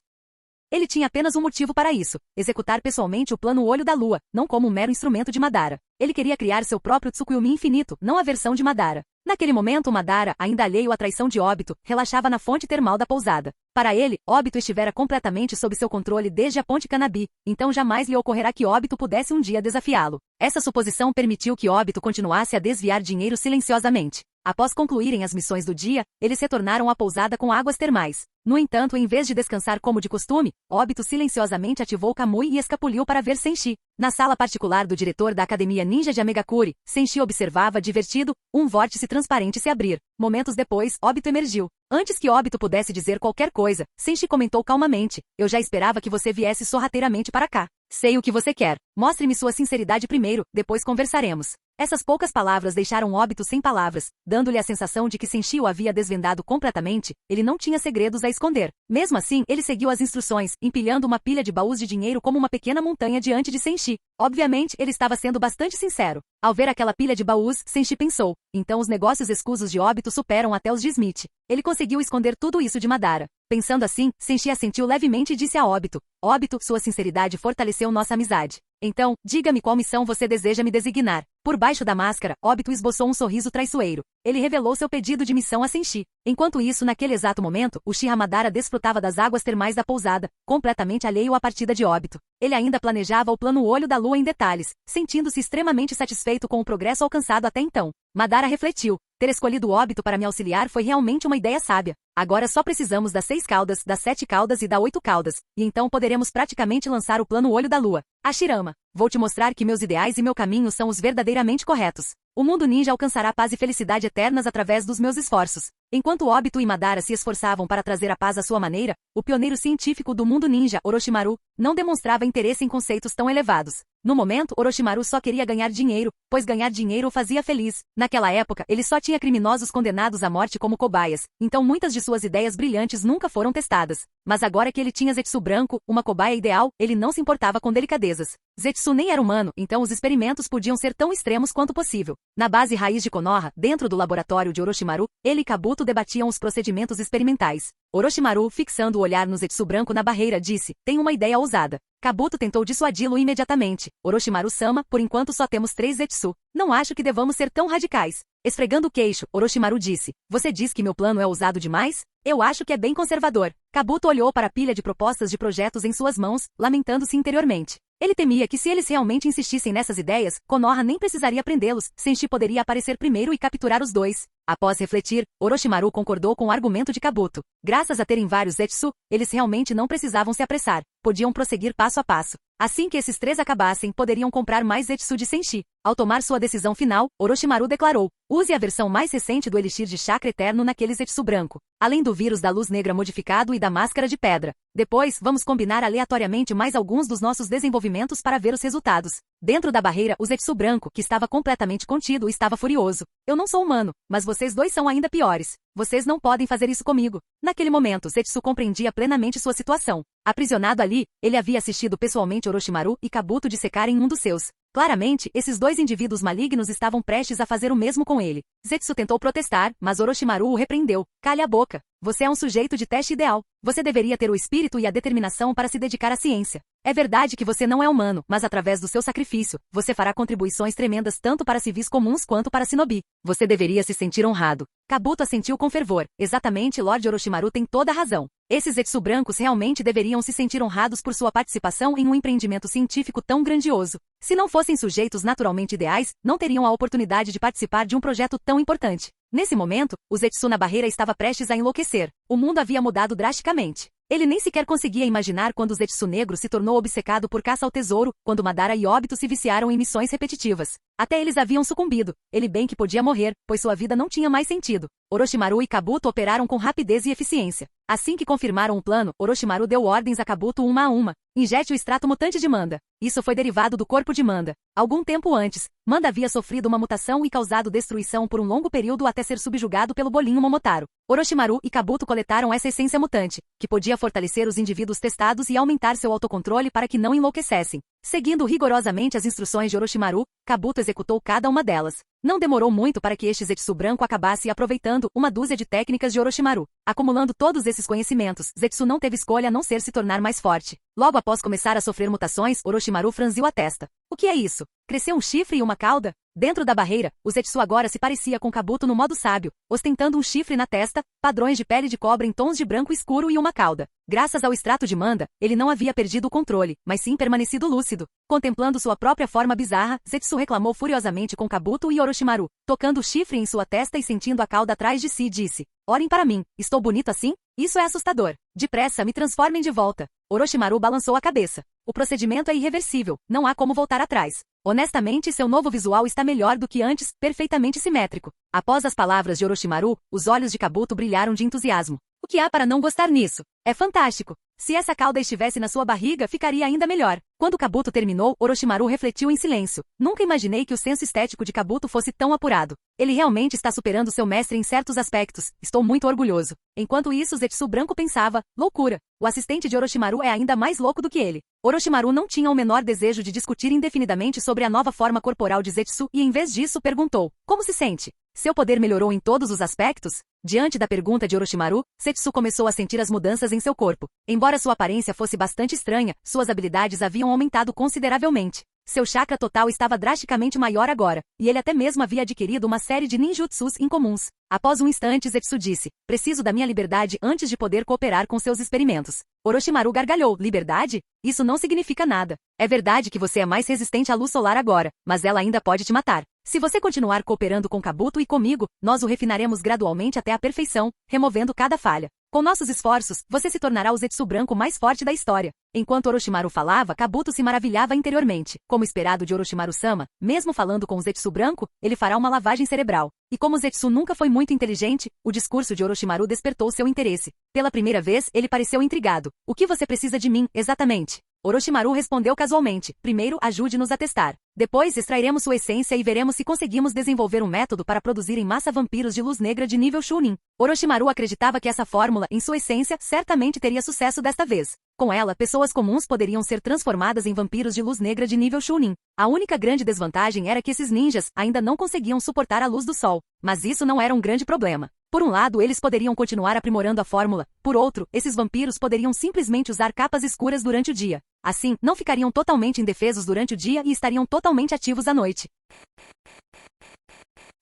Ele tinha apenas um motivo para isso, executar pessoalmente o plano Olho da Lua, não como um mero instrumento de Madara. Ele queria criar seu próprio Tsukuyomi infinito, não a versão de Madara. Naquele momento Madara, ainda alheio à traição de Obito, relaxava na fonte termal da pousada. Para ele, Obito estivera completamente sob seu controle desde a ponte Kanabi, então jamais lhe ocorrerá que Obito pudesse um dia desafiá-lo. Essa suposição permitiu que Obito continuasse a desviar dinheiro silenciosamente. Após concluírem as missões do dia, eles retornaram à pousada com águas termais. No entanto, em vez de descansar como de costume, Obito silenciosamente ativou Kamui e escapuliu para ver Senshi. Na sala particular do diretor da Academia Ninja de Amegakuri, Senshi observava, divertido, um vórtice transparente se abrir. Momentos depois, Obito emergiu. Antes que Obito pudesse dizer qualquer coisa, Senshi comentou calmamente, eu já esperava que você viesse sorrateiramente para cá. Sei o que você quer. Mostre-me sua sinceridade primeiro, depois conversaremos. Essas poucas palavras deixaram Obito sem palavras, dando-lhe a sensação de que Senshi o havia desvendado completamente, ele não tinha segredos a esconder. Mesmo assim, ele seguiu as instruções, empilhando uma pilha de baús de dinheiro como uma pequena montanha diante de Senshi. Obviamente, ele estava sendo bastante sincero. Ao ver aquela pilha de baús, Senshi pensou, então os negócios escusos de Obito superam até os de Smith. Ele conseguiu esconder tudo isso de Madara. Pensando assim, Senshi assentiu levemente e disse a Obito, Obito, sua sinceridade fortaleceu nossa amizade. Então, diga-me qual missão você deseja me designar. Por baixo da máscara, Obito esboçou um sorriso traiçoeiro. Ele revelou seu pedido de missão a Senshi. Enquanto isso, naquele exato momento, Uchiha Madara desfrutava das águas termais da pousada, completamente alheio à partida de Obito. Ele ainda planejava o plano Olho da Lua em detalhes, sentindo-se extremamente satisfeito com o progresso alcançado até então. Madara refletiu. Ter escolhido Obito para me auxiliar foi realmente uma ideia sábia. Agora só precisamos das 6 caudas, das 7 caudas e das 8 caudas, e então poderemos praticamente lançar o plano Olho da Lua. Hashirama, vou te mostrar que meus ideais e meu caminho são os verdadeiramente corretos. O mundo ninja alcançará paz e felicidade eternas através dos meus esforços. Enquanto Obito e Madara se esforçavam para trazer a paz à sua maneira, o pioneiro científico do mundo ninja, Orochimaru, não demonstrava interesse em conceitos tão elevados. No momento, Orochimaru só queria ganhar dinheiro, pois ganhar dinheiro o fazia feliz. Naquela época, ele só tinha criminosos condenados à morte como cobaias, então muitas de suas ideias brilhantes nunca foram testadas. Mas agora que ele tinha Zetsu branco, uma cobaia ideal, ele não se importava com delicadezas. Zetsu nem era humano, então os experimentos podiam ser tão extremos quanto possível. Na base raiz de Konoha, dentro do laboratório de Orochimaru, ele e Kabuto debatiam os procedimentos experimentais. Orochimaru, fixando o olhar no Zetsu branco na barreira, disse, tem uma ideia ousada. Kabuto tentou dissuadi-lo imediatamente. Orochimaru-sama, por enquanto só temos 3 Zetsu. Não acho que devamos ser tão radicais. Esfregando o queixo, Orochimaru disse, você diz que meu plano é ousado demais? Eu acho que é bem conservador. Kabuto olhou para a pilha de propostas de projetos em suas mãos, lamentando-se interiormente. Ele temia que se eles realmente insistissem nessas ideias, Konoha nem precisaria prendê-los, Senshi poderia aparecer primeiro e capturar os dois. Após refletir, Orochimaru concordou com o argumento de Kabuto. Graças a terem vários Zetsu, eles realmente não precisavam se apressar. Podiam prosseguir passo a passo. Assim que esses 3 acabassem, poderiam comprar mais Zetsu de Senshi. Ao tomar sua decisão final, Orochimaru declarou: use a versão mais recente do Elixir de Chakra Eterno naquele Zetsu branco, além do vírus da luz negra modificado e da máscara de pedra. Depois, vamos combinar aleatoriamente mais alguns dos nossos desenvolvimentos para ver os resultados. Dentro da barreira, o Zetsu branco, que estava completamente contido, estava furioso. Eu não sou humano, mas vocês dois são ainda piores. Vocês não podem fazer isso comigo. Naquele momento, Zetsu compreendia plenamente sua situação. Aprisionado ali, ele havia assistido pessoalmente Orochimaru e Kabuto dissecarem um dos seus. Claramente, esses 2 indivíduos malignos estavam prestes a fazer o mesmo com ele. Zetsu tentou protestar, mas Orochimaru o repreendeu. Calhe a boca. Você é um sujeito de teste ideal. Você deveria ter o espírito e a determinação para se dedicar à ciência. É verdade que você não é humano, mas através do seu sacrifício, você fará contribuições tremendas tanto para civis comuns quanto para shinobi. Você deveria se sentir honrado. Kabuto assentiu com fervor. Exatamente, Lord Orochimaru tem toda a razão. Esses Zetsu brancos realmente deveriam se sentir honrados por sua participação em um empreendimento científico tão grandioso. Se não fossem sujeitos naturalmente ideais, não teriam a oportunidade de participar de um projeto tão importante. Nesse momento, o Zetsu na barreira estava prestes a enlouquecer. O mundo havia mudado drasticamente. Ele nem sequer conseguia imaginar quando o Zetsu negro se tornou obcecado por caça ao tesouro, quando Madara e Obito se viciaram em missões repetitivas. Até eles haviam sucumbido. Ele bem que podia morrer, pois sua vida não tinha mais sentido. Orochimaru e Kabuto operaram com rapidez e eficiência. Assim que confirmaram o plano, Orochimaru deu ordens a Kabuto uma a uma. Injete o extrato mutante de Manda. Isso foi derivado do corpo de Manda. Algum tempo antes, Manda havia sofrido uma mutação e causado destruição por um longo período até ser subjugado pelo bolinho Momotaro. Orochimaru e Kabuto coletaram essa essência mutante, que podia fortalecer os indivíduos testados e aumentar seu autocontrole para que não enlouquecessem. Seguindo rigorosamente as instruções de Orochimaru, Kabuto executou cada uma delas. Não demorou muito para que este Zetsu branco acabasse aproveitando uma dúzia de técnicas de Orochimaru. Acumulando todos esses conhecimentos, Zetsu não teve escolha a não ser se tornar mais forte. Logo após começar a sofrer mutações, Orochimaru franziu a testa. O que é isso? Cresceu um chifre e uma cauda? Dentro da barreira, o Zetsu agora se parecia com Kabuto no modo sábio, ostentando um chifre na testa, padrões de pele de cobra em tons de branco escuro e uma cauda. Graças ao extrato de Manda, ele não havia perdido o controle, mas sim permanecido lúcido. Contemplando sua própria forma bizarra, Zetsu reclamou furiosamente com Kabuto e Orochimaru. Tocando o chifre em sua testa e sentindo a cauda atrás de si, disse: "Olhem para mim, estou bonito assim? Isso é assustador. Depressa, me transformem de volta." Orochimaru balançou a cabeça. O procedimento é irreversível, não há como voltar atrás. Honestamente, seu novo visual está melhor do que antes, perfeitamente simétrico. Após as palavras de Orochimaru, os olhos de Kabuto brilharam de entusiasmo. O que há para não gostar nisso? É fantástico. Se essa cauda estivesse na sua barriga, ficaria ainda melhor. Quando Kabuto terminou, Orochimaru refletiu em silêncio. Nunca imaginei que o senso estético de Kabuto fosse tão apurado. Ele realmente está superando seu mestre em certos aspectos. Estou muito orgulhoso. Enquanto isso, Zetsu branco pensava: loucura. O assistente de Orochimaru é ainda mais louco do que ele. Orochimaru não tinha o menor desejo de discutir indefinidamente sobre a nova forma corporal de Zetsu e em vez disso perguntou: como se sente? Seu poder melhorou em todos os aspectos? Diante da pergunta de Orochimaru, Zetsu começou a sentir as mudanças em seu corpo. Embora sua aparência fosse bastante estranha, suas habilidades haviam aumentado consideravelmente. Seu chakra total estava drasticamente maior agora, e ele até mesmo havia adquirido uma série de ninjutsus incomuns. Após um instante, Zetsu disse: preciso da minha liberdade antes de poder cooperar com seus experimentos. Orochimaru gargalhou: liberdade? Isso não significa nada. É verdade que você é mais resistente à luz solar agora, mas ela ainda pode te matar. Se você continuar cooperando com Kabuto e comigo, nós o refinaremos gradualmente até a perfeição, removendo cada falha. Com nossos esforços, você se tornará o Zetsu branco mais forte da história. Enquanto Orochimaru falava, Kabuto se maravilhava interiormente. Como esperado de Orochimaru-sama, mesmo falando com o Zetsu branco, ele fará uma lavagem cerebral. E como Zetsu nunca foi muito inteligente, o discurso de Orochimaru despertou seu interesse. Pela primeira vez, ele pareceu intrigado. O que você precisa de mim, exatamente? Orochimaru respondeu casualmente: primeiro, ajude-nos a testar. Depois, extrairemos sua essência e veremos se conseguimos desenvolver um método para produzir em massa vampiros de luz negra de nível Chunin. Orochimaru acreditava que essa fórmula, em sua essência, certamente teria sucesso desta vez. Com ela, pessoas comuns poderiam ser transformadas em vampiros de luz negra de nível Chunin. A única grande desvantagem era que esses ninjas ainda não conseguiam suportar a luz do sol. Mas isso não era um grande problema. Por um lado, eles poderiam continuar aprimorando a fórmula. Por outro, esses vampiros poderiam simplesmente usar capas escuras durante o dia. Assim, não ficariam totalmente indefesos durante o dia e estariam totalmente ativos à noite.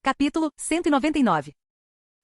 Capítulo 199.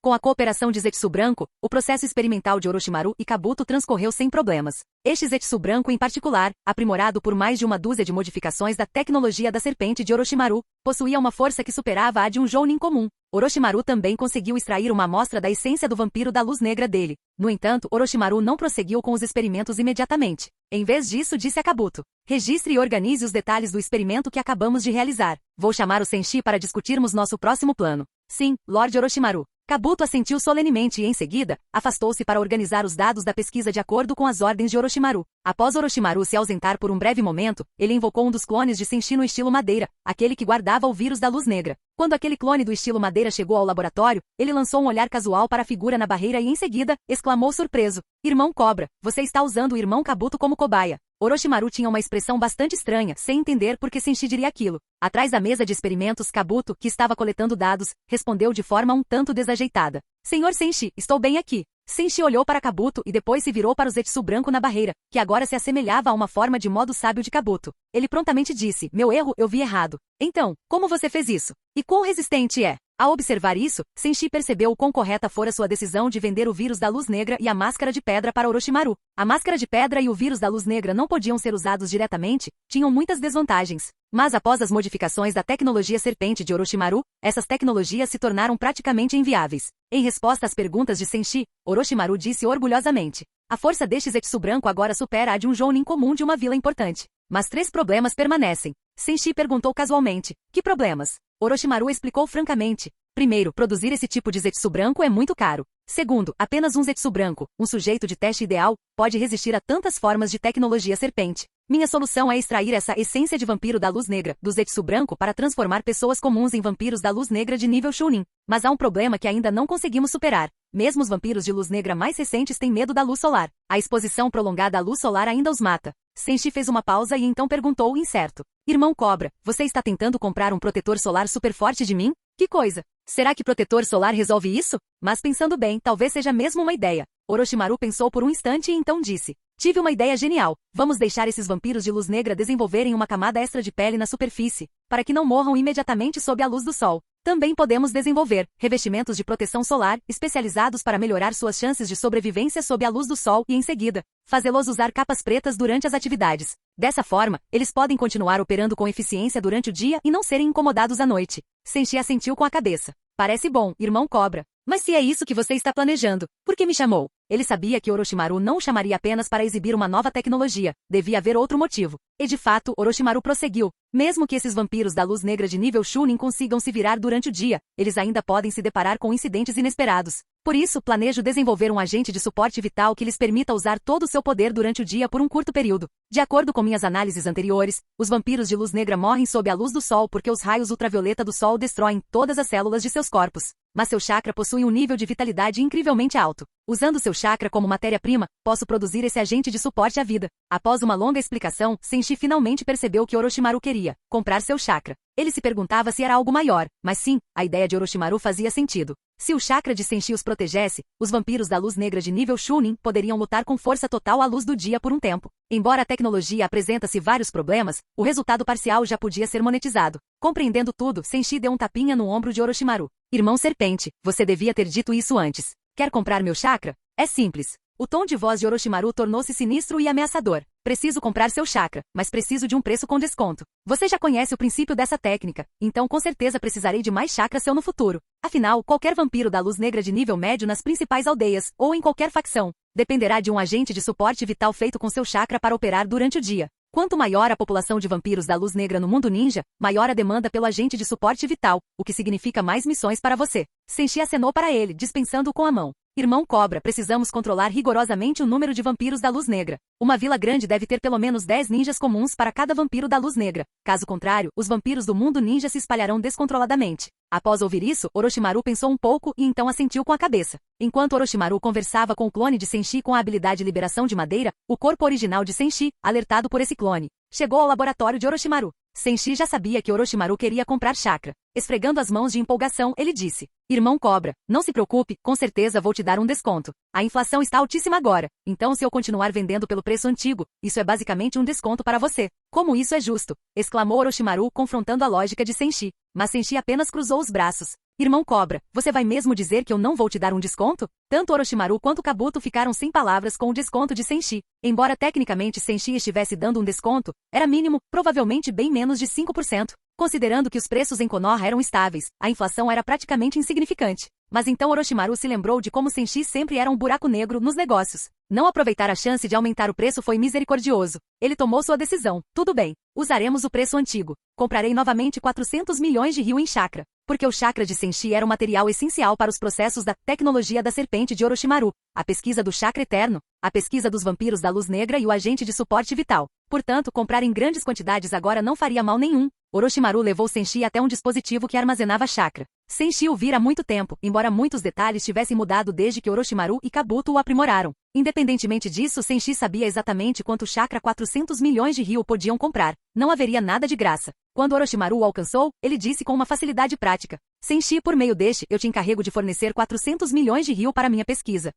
Com a cooperação de Zetsu branco, o processo experimental de Orochimaru e Kabuto transcorreu sem problemas. Este Zetsu branco em particular, aprimorado por mais de uma dúzia de modificações da tecnologia da serpente de Orochimaru, possuía uma força que superava a de um Jounin comum. Orochimaru também conseguiu extrair uma amostra da essência do vampiro da luz negra dele. No entanto, Orochimaru não prosseguiu com os experimentos imediatamente. Em vez disso, disse a Kabuto: registre e organize os detalhes do experimento que acabamos de realizar. Vou chamar o Senshi para discutirmos nosso próximo plano. Sim, Lord Orochimaru. Kabuto assentiu solenemente e, em seguida, afastou-se para organizar os dados da pesquisa de acordo com as ordens de Orochimaru. Após Orochimaru se ausentar por um breve momento, ele invocou um dos clones de Senshi no estilo madeira, aquele que guardava o vírus da luz negra. Quando aquele clone do estilo madeira chegou ao laboratório, ele lançou um olhar casual para a figura na barreira e, em seguida, exclamou surpreso: Irmão Cobra, você está usando o irmão Kabuto como cobaia. Orochimaru tinha uma expressão bastante estranha, sem entender por que Senshi diria aquilo. Atrás da mesa de experimentos, Kabuto, que estava coletando dados, respondeu de forma um tanto desajeitada: Senhor Senshi, estou bem aqui. Senshi olhou para Kabuto e depois se virou para o Zetsu branco na barreira, que agora se assemelhava a uma forma de modo sábio de Kabuto. Ele prontamente disse: meu erro, eu vi errado. Então, como você fez isso? E quão resistente é? Ao observar isso, Senshi percebeu o quão correta fora sua decisão de vender o vírus da luz negra e a máscara de pedra para Orochimaru. A máscara de pedra e o vírus da luz negra não podiam ser usados diretamente, tinham muitas desvantagens. Mas após as modificações da tecnologia serpente de Orochimaru, essas tecnologias se tornaram praticamente inviáveis. Em resposta às perguntas de Senshi, Orochimaru disse orgulhosamente: a força deste Zetsu branco agora supera a de um Jounin comum de uma vila importante. Mas 3 problemas permanecem. Senshi perguntou casualmente: que problemas? Orochimaru explicou francamente. Primeiro, produzir esse tipo de Zetsu branco é muito caro. Segundo, apenas um Zetsu branco, um sujeito de teste ideal, pode resistir a tantas formas de tecnologia serpente. Minha solução é extrair essa essência de vampiro da luz negra, do Zetsu branco, para transformar pessoas comuns em vampiros da luz negra de nível Chunin. Mas há um problema que ainda não conseguimos superar. Mesmo os vampiros de luz negra mais recentes têm medo da luz solar. A exposição prolongada à luz solar ainda os mata. Senshi fez uma pausa e então perguntou incerto: Irmão Cobra, você está tentando comprar um protetor solar super forte de mim? Que coisa! Será que protetor solar resolve isso? Mas pensando bem, talvez seja mesmo uma ideia. Orochimaru pensou por um instante e então disse: tive uma ideia genial. Vamos deixar esses vampiros de luz negra desenvolverem uma camada extra de pele na superfície, para que não morram imediatamente sob a luz do sol. Também podemos desenvolver revestimentos de proteção solar, especializados para melhorar suas chances de sobrevivência sob a luz do sol e, em seguida, fazê-los usar capas pretas durante as atividades. Dessa forma, eles podem continuar operando com eficiência durante o dia e não serem incomodados à noite. Senshi assentiu com a cabeça. Parece bom, irmão Cobra. Mas se é isso que você está planejando, por que me chamou? Ele sabia que Orochimaru não o chamaria apenas para exibir uma nova tecnologia, devia haver outro motivo. E de fato, Orochimaru prosseguiu: mesmo que esses vampiros da luz negra de nível Chunin consigam se virar durante o dia, eles ainda podem se deparar com incidentes inesperados. Por isso, planejo desenvolver um agente de suporte vital que lhes permita usar todo o seu poder durante o dia por um curto período. De acordo com minhas análises anteriores, os vampiros de luz negra morrem sob a luz do sol porque os raios ultravioleta do sol destroem todas as células de seus corpos. Mas seu chakra possui um nível de vitalidade incrivelmente alto. Usando seu chakra como matéria-prima, posso produzir esse agente de suporte à vida. Após uma longa explicação, Senshi finalmente percebeu o que Orochimaru queria: comprar seu chakra. Ele se perguntava se era algo maior, mas sim, a ideia de Orochimaru fazia sentido. Se o chakra de Senshi os protegesse, os vampiros da luz negra de nível Chunin poderiam lutar com força total à luz do dia por um tempo. Embora a tecnologia apresentasse vários problemas, o resultado parcial já podia ser monetizado. Compreendendo tudo, Senshi deu um tapinha no ombro de Orochimaru. Irmão Serpente, você devia ter dito isso antes. Quer comprar meu chakra? É simples. O tom de voz de Orochimaru tornou-se sinistro e ameaçador. Preciso comprar seu chakra, mas preciso de um preço com desconto. Você já conhece o princípio dessa técnica, então com certeza precisarei de mais chakra seu no futuro. Afinal, qualquer vampiro da luz negra de nível médio nas principais aldeias, ou em qualquer facção, dependerá de um agente de suporte vital feito com seu chakra para operar durante o dia. Quanto maior a população de vampiros da luz negra no mundo ninja, maior a demanda pelo agente de suporte vital, o que significa mais missões para você. Senshi acenou para ele, dispensando-o com a mão. Irmão Cobra, precisamos controlar rigorosamente o número de vampiros da luz negra. Uma vila grande deve ter pelo menos 10 ninjas comuns para cada vampiro da luz negra. Caso contrário, os vampiros do mundo ninja se espalharão descontroladamente. Após ouvir isso, Orochimaru pensou um pouco e então assentiu com a cabeça. Enquanto Orochimaru conversava com o clone de Senshi com a habilidade liberação de madeira, o corpo original de Senshi, alertado por esse clone, chegou ao laboratório de Orochimaru. Senshi já sabia que Orochimaru queria comprar chakra. Esfregando as mãos de empolgação, ele disse: Irmão Cobra, não se preocupe, com certeza vou te dar um desconto. A inflação está altíssima agora, então se eu continuar vendendo pelo preço antigo, isso é basicamente um desconto para você. Como isso é justo? Exclamou Orochimaru, confrontando a lógica de Senshi. Mas Senshi apenas cruzou os braços. Irmão Cobra, você vai mesmo dizer que eu não vou te dar um desconto? Tanto Orochimaru quanto Kabuto ficaram sem palavras com o desconto de Senshi. Embora tecnicamente Senshi estivesse dando um desconto, era mínimo, provavelmente bem menos de 5%. Considerando que os preços em Konoha eram estáveis, a inflação era praticamente insignificante. Mas então Orochimaru se lembrou de como Senshi sempre era um buraco negro nos negócios. Não aproveitar a chance de aumentar o preço foi misericordioso. Ele tomou sua decisão. Tudo bem, usaremos o preço antigo. Comprarei novamente 400 milhões de ryu em chakra. Porque o chakra de Senshi era um material essencial para os processos da tecnologia da serpente de Orochimaru, a pesquisa do chakra eterno, a pesquisa dos vampiros da luz negra e o agente de suporte vital. Portanto, comprar em grandes quantidades agora não faria mal nenhum. Orochimaru levou Senshi até um dispositivo que armazenava chakra. Senshi o vira há muito tempo, embora muitos detalhes tivessem mudado desde que Orochimaru e Kabuto o aprimoraram. Independentemente disso, Senshi sabia exatamente quanto chakra 400 milhões de ryu podiam comprar. Não haveria nada de graça. Quando Orochimaru o alcançou, ele disse com uma facilidade prática: Senshi, por meio deste, eu te encarrego de fornecer 400 milhões de ryu para minha pesquisa.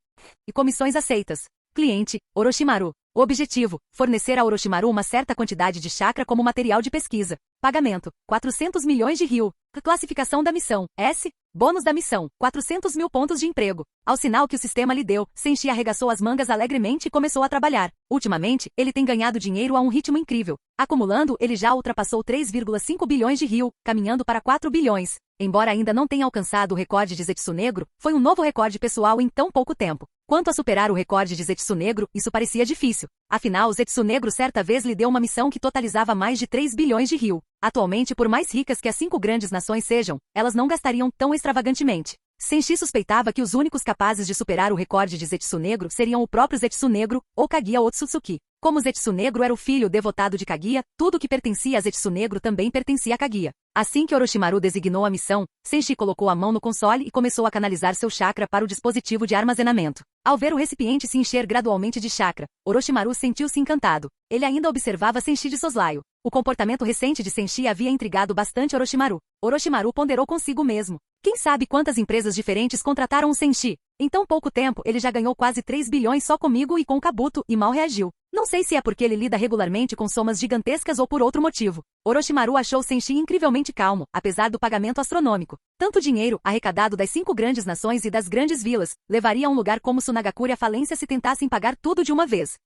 E comissões aceitas. Cliente, Orochimaru. O objetivo, fornecer a Orochimaru uma certa quantidade de chakra como material de pesquisa. Pagamento, 400 milhões de ryu. Classificação da missão, S. Bônus da missão, 400 mil pontos de emprego. Ao sinal que o sistema lhe deu, Senshi arregaçou as mangas alegremente e começou a trabalhar. Ultimamente, ele tem ganhado dinheiro a um ritmo incrível. Acumulando, ele já ultrapassou 3,5 bilhões de ryu, caminhando para 4 bilhões. Embora ainda não tenha alcançado o recorde de Zetsu Negro, foi um novo recorde pessoal em tão pouco tempo. Quanto a superar o recorde de Zetsu Negro, isso parecia difícil. Afinal, Zetsu Negro certa vez lhe deu uma missão que totalizava mais de 3 bilhões de ryu. Atualmente, por mais ricas que as 5 grandes nações sejam, elas não gastariam tão extravagantemente. Senshi suspeitava que os únicos capazes de superar o recorde de Zetsu Negro seriam o próprio Zetsu Negro, ou Kaguya Otsutsuki. Como Zetsu Negro era o filho devotado de Kaguya, tudo que pertencia a Zetsu Negro também pertencia a Kaguya. Assim que Orochimaru designou a missão, Senshi colocou a mão no console e começou a canalizar seu chakra para o dispositivo de armazenamento. Ao ver o recipiente se encher gradualmente de chakra, Orochimaru sentiu-se encantado. Ele ainda observava Senshi de soslaio. O comportamento recente de Senshi havia intrigado bastante Orochimaru. Orochimaru ponderou consigo mesmo. Quem sabe quantas empresas diferentes contrataram o Senshi? Em tão pouco tempo, ele já ganhou quase 3 bilhões só comigo e com Kabuto, e mal reagiu. Não sei se é porque ele lida regularmente com somas gigantescas ou por outro motivo. Orochimaru achou Senshi incrivelmente calmo, apesar do pagamento astronômico. Tanto dinheiro, arrecadado das 5 grandes nações e das grandes vilas, levaria a um lugar como Sunagakure à falência se tentassem pagar tudo de uma vez.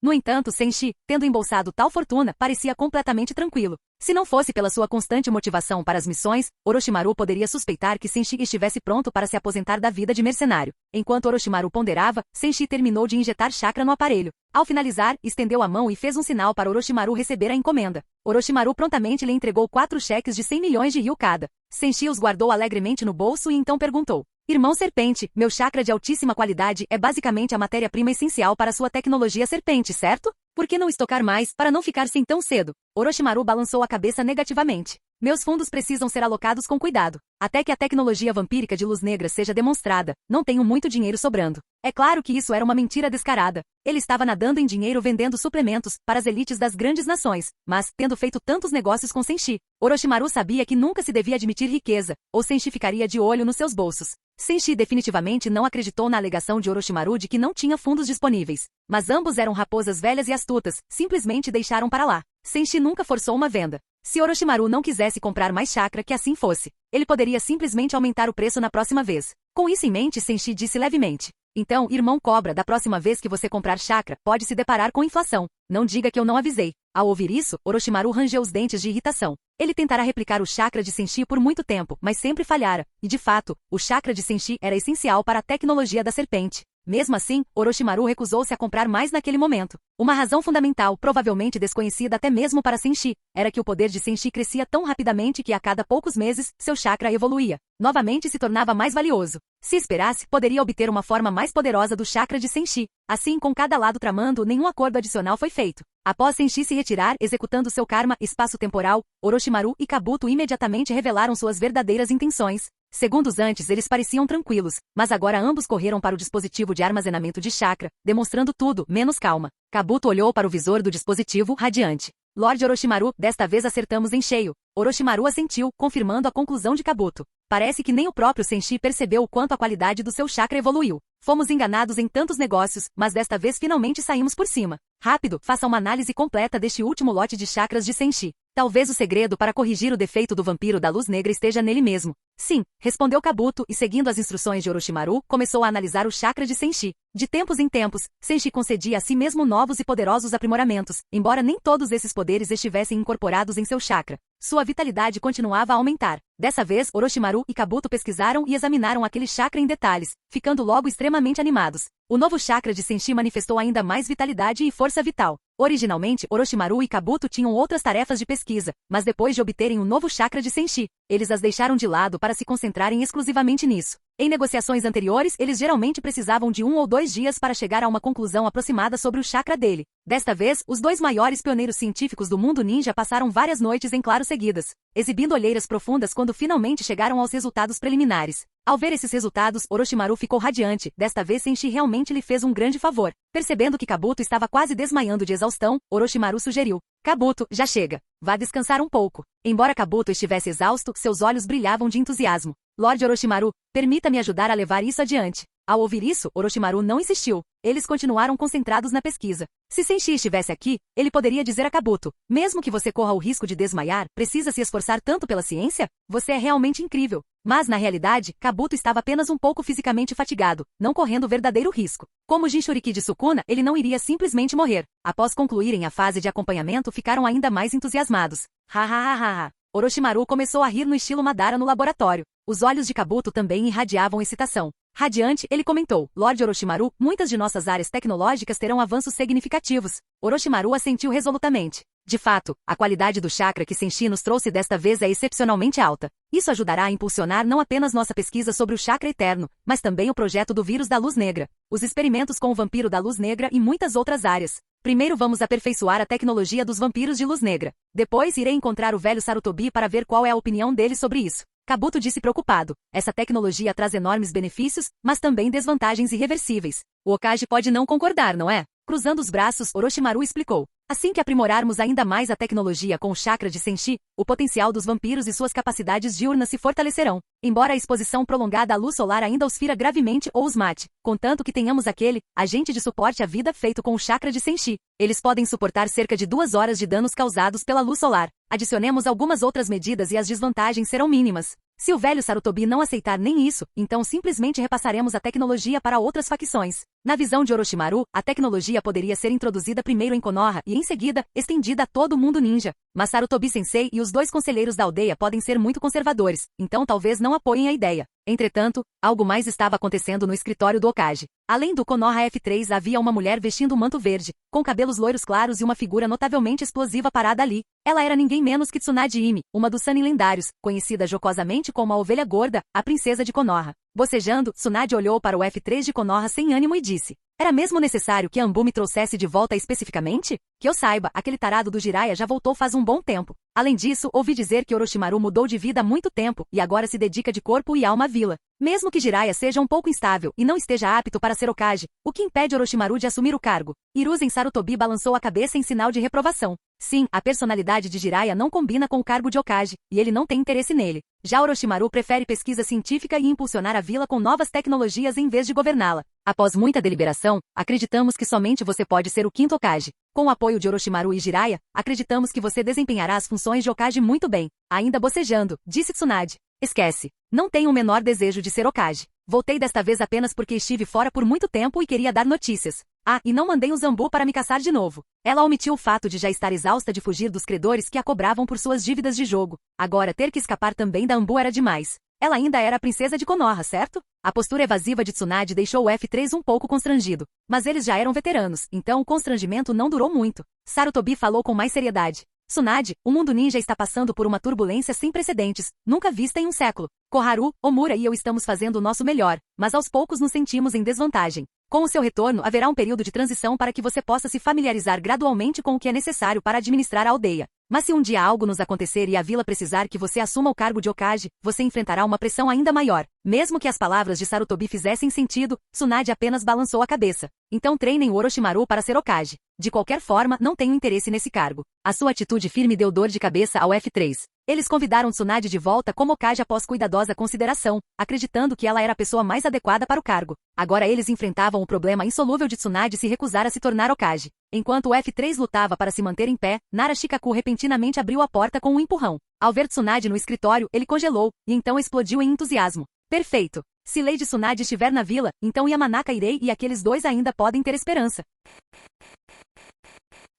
No entanto, Senshi, tendo embolsado tal fortuna, parecia completamente tranquilo. Se não fosse pela sua constante motivação para as missões, Orochimaru poderia suspeitar que Senshi estivesse pronto para se aposentar da vida de mercenário. Enquanto Orochimaru ponderava, Senshi terminou de injetar chakra no aparelho. Ao finalizar, estendeu a mão e fez um sinal para Orochimaru receber a encomenda. Orochimaru prontamente lhe entregou 4 cheques de 100 milhões de ryu cada. Senshi os guardou alegremente no bolso e então perguntou: Irmão Serpente, meu chakra de altíssima qualidade é basicamente a matéria-prima essencial para sua tecnologia serpente, certo? Por que não estocar mais, para não ficar sem tão cedo? Orochimaru balançou a cabeça negativamente. Meus fundos precisam ser alocados com cuidado. Até que a tecnologia vampírica de luz negra seja demonstrada, não tenho muito dinheiro sobrando. É claro que isso era uma mentira descarada. Ele estava nadando em dinheiro vendendo suplementos para as elites das grandes nações, mas, tendo feito tantos negócios com Senshi, Orochimaru sabia que nunca se devia admitir riqueza, ou Senshi ficaria de olho nos seus bolsos. Senshi definitivamente não acreditou na alegação de Orochimaru de que não tinha fundos disponíveis. Mas ambos eram raposas velhas e astutas, simplesmente deixaram para lá. Senshi nunca forçou uma venda. Se Orochimaru não quisesse comprar mais chakra, que assim fosse. Ele poderia simplesmente aumentar o preço na próxima vez. Com isso em mente, Senshi disse levemente: Então, irmão Cobra, da próxima vez que você comprar chakra, pode se deparar com inflação. Não diga que eu não avisei. Ao ouvir isso, Orochimaru rangeu os dentes de irritação. Ele tentara replicar o chakra de Senshi por muito tempo, mas sempre falhara. E de fato, o chakra de Senshi era essencial para a tecnologia da serpente. Mesmo assim, Orochimaru recusou-se a comprar mais naquele momento. Uma razão fundamental, provavelmente desconhecida até mesmo para Senshi, era que o poder de Senshi crescia tão rapidamente que a cada poucos meses, seu chakra evoluía. Novamente se tornava mais valioso. Se esperasse, poderia obter uma forma mais poderosa do chakra de Senshi. Assim, com cada lado tramando, nenhum acordo adicional foi feito. Após Senshi se retirar, executando seu karma espaço-temporal, Orochimaru e Kabuto imediatamente revelaram suas verdadeiras intenções. Segundos antes, eles pareciam tranquilos, mas agora ambos correram para o dispositivo de armazenamento de chakra, demonstrando tudo, menos calma. Kabuto olhou para o visor do dispositivo, radiante. Lord Orochimaru, desta vez acertamos em cheio. Orochimaru assentiu, confirmando a conclusão de Kabuto. Parece que nem o próprio Senshi percebeu o quanto a qualidade do seu chakra evoluiu. Fomos enganados em tantos negócios, mas desta vez finalmente saímos por cima. Rápido, faça uma análise completa deste último lote de chakras de Senshi. Talvez o segredo para corrigir o defeito do vampiro da luz negra esteja nele mesmo. Sim, respondeu Kabuto e, seguindo as instruções de Orochimaru, começou a analisar o chakra de Senshi. De tempos em tempos, Senshi concedia a si mesmo novos e poderosos aprimoramentos, embora nem todos esses poderes estivessem incorporados em seu chakra. Sua vitalidade continuava a aumentar. Dessa vez, Orochimaru e Kabuto pesquisaram e examinaram aquele chakra em detalhes, ficando logo extremamente animados. O novo chakra de Senshi manifestou ainda mais vitalidade e força vital. Originalmente, Orochimaru e Kabuto tinham outras tarefas de pesquisa, mas depois de obterem o novo chakra de Senshi, eles as deixaram de lado para se concentrarem exclusivamente nisso. Em negociações anteriores, eles geralmente precisavam de 1 ou 2 dias para chegar a uma conclusão aproximada sobre o chakra dele. Desta vez, os 2 maiores pioneiros científicos do mundo ninja passaram várias noites em claro seguidas, exibindo olheiras profundas quando finalmente chegaram aos resultados preliminares. Ao ver esses resultados, Orochimaru ficou radiante. Desta vez Senshi realmente lhe fez um grande favor. Percebendo que Kabuto estava quase desmaiando de exaustão, Orochimaru sugeriu: Kabuto, já chega. Vá descansar um pouco. Embora Kabuto estivesse exausto, seus olhos brilhavam de entusiasmo. Lorde Orochimaru, permita-me ajudar a levar isso adiante. Ao ouvir isso, Orochimaru não insistiu. Eles continuaram concentrados na pesquisa. Se Senshi estivesse aqui, ele poderia dizer a Kabuto: mesmo que você corra o risco de desmaiar, precisa se esforçar tanto pela ciência? Você é realmente incrível. Mas, na realidade, Kabuto estava apenas um pouco fisicamente fatigado, não correndo verdadeiro risco. Como Jinchuriki de Sukuna, ele não iria simplesmente morrer. Após concluírem a fase de acompanhamento, ficaram ainda mais entusiasmados. Ha ha ha ha. Orochimaru começou a rir no estilo Madara no laboratório. Os olhos de Kabuto também irradiavam excitação. Radiante, ele comentou: Lorde Orochimaru, muitas de nossas áreas tecnológicas terão avanços significativos. Orochimaru assentiu resolutamente. De fato, a qualidade do chakra que Senshi nos trouxe desta vez é excepcionalmente alta. Isso ajudará a impulsionar não apenas nossa pesquisa sobre o chakra eterno, mas também o projeto do vírus da luz negra, os experimentos com o vampiro da luz negra e muitas outras áreas. Primeiro vamos aperfeiçoar a tecnologia dos vampiros de luz negra. Depois irei encontrar o velho Sarutobi para ver qual é a opinião dele sobre isso. Kabuto disse preocupado. Essa tecnologia traz enormes benefícios, mas também desvantagens irreversíveis. O Hokage pode não concordar, não é? Cruzando os braços, Orochimaru explicou. Assim que aprimorarmos ainda mais a tecnologia com o chakra de Senshi, o potencial dos vampiros e suas capacidades diurnas se fortalecerão. Embora a exposição prolongada à luz solar ainda os fira gravemente ou os mate, contanto que tenhamos aquele agente de suporte à vida feito com o chakra de Senshi, eles podem suportar cerca de 2 horas de danos causados pela luz solar. Adicionemos algumas outras medidas e as desvantagens serão mínimas. Se o velho Sarutobi não aceitar nem isso, então simplesmente repassaremos a tecnologia para outras facções. Na visão de Orochimaru, a tecnologia poderia ser introduzida primeiro em Konoha e em seguida, estendida a todo o mundo ninja. Mas Sarutobi-sensei e os 2 conselheiros da aldeia podem ser muito conservadores, então talvez não apoiem a ideia. Entretanto, algo mais estava acontecendo no escritório do Hokage. Além do Konoha F3 havia uma mulher vestindo um manto verde, com cabelos loiros claros e uma figura notavelmente explosiva parada ali. Ela era ninguém menos que Tsunade Imi, uma dos Sannin lendários, conhecida jocosamente como a Ovelha Gorda, a princesa de Konoha. Bocejando, Tsunade olhou para o F3 de Konoha sem ânimo e disse: era mesmo necessário que Anbu me trouxesse de volta especificamente? Que eu saiba, aquele tarado do Jiraiya já voltou faz um bom tempo. Além disso, ouvi dizer que Orochimaru mudou de vida há muito tempo e agora se dedica de corpo e alma à vila. Mesmo que Jiraiya seja um pouco instável e não esteja apto para ser Hokage, o que impede Orochimaru de assumir o cargo? Hiruzen Sarutobi balançou a cabeça em sinal de reprovação. Sim, a personalidade de Jiraiya não combina com o cargo de Hokage, e ele não tem interesse nele. Já Orochimaru prefere pesquisa científica e impulsionar a vila com novas tecnologias em vez de governá-la. Após muita deliberação, acreditamos que somente você pode ser o 5º Hokage. Com o apoio de Orochimaru e Jiraiya, acreditamos que você desempenhará as funções de Hokage muito bem. Ainda bocejando, disse Tsunade. Esquece. Não tenho o menor desejo de ser Hokage. Voltei desta vez apenas porque estive fora por muito tempo e queria dar notícias. Ah, e não mandei um Zambu para me caçar de novo. Ela omitiu o fato de já estar exausta de fugir dos credores que a cobravam por suas dívidas de jogo. Agora ter que escapar também da Anbu era demais. Ela ainda era a princesa de Konoha, certo? A postura evasiva de Tsunade deixou o F3 um pouco constrangido. Mas eles já eram veteranos, então o constrangimento não durou muito. Sarutobi falou com mais seriedade. Tsunade, o mundo ninja está passando por uma turbulência sem precedentes, nunca vista em um século. Koharu, Omura e eu estamos fazendo o nosso melhor, mas aos poucos nos sentimos em desvantagem. Com o seu retorno, haverá um período de transição para que você possa se familiarizar gradualmente com o que é necessário para administrar a aldeia. Mas se um dia algo nos acontecer e a vila precisar que você assuma o cargo de Hokage, você enfrentará uma pressão ainda maior. Mesmo que as palavras de Sarutobi fizessem sentido, Tsunade apenas balançou a cabeça. Então treinem o Orochimaru para ser Hokage. De qualquer forma, não tenho interesse nesse cargo. A sua atitude firme deu dor de cabeça ao F3. Eles convidaram Tsunade de volta como Hokage após cuidadosa consideração, acreditando que ela era a pessoa mais adequada para o cargo. Agora eles enfrentavam o problema insolúvel de Tsunade se recusar a se tornar Hokage. Enquanto o F3 lutava para se manter em pé, Nara Shikaku repentinamente abriu a porta com um empurrão. Ao ver Tsunade no escritório, ele congelou, e então explodiu em entusiasmo. Perfeito! Se Lady Tsunade estiver na vila, então Yamanaka Irei e aqueles dois ainda podem ter esperança.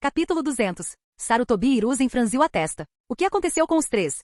Capítulo 200. Sarutobi Hiruzen franziu a testa. O que aconteceu com os três?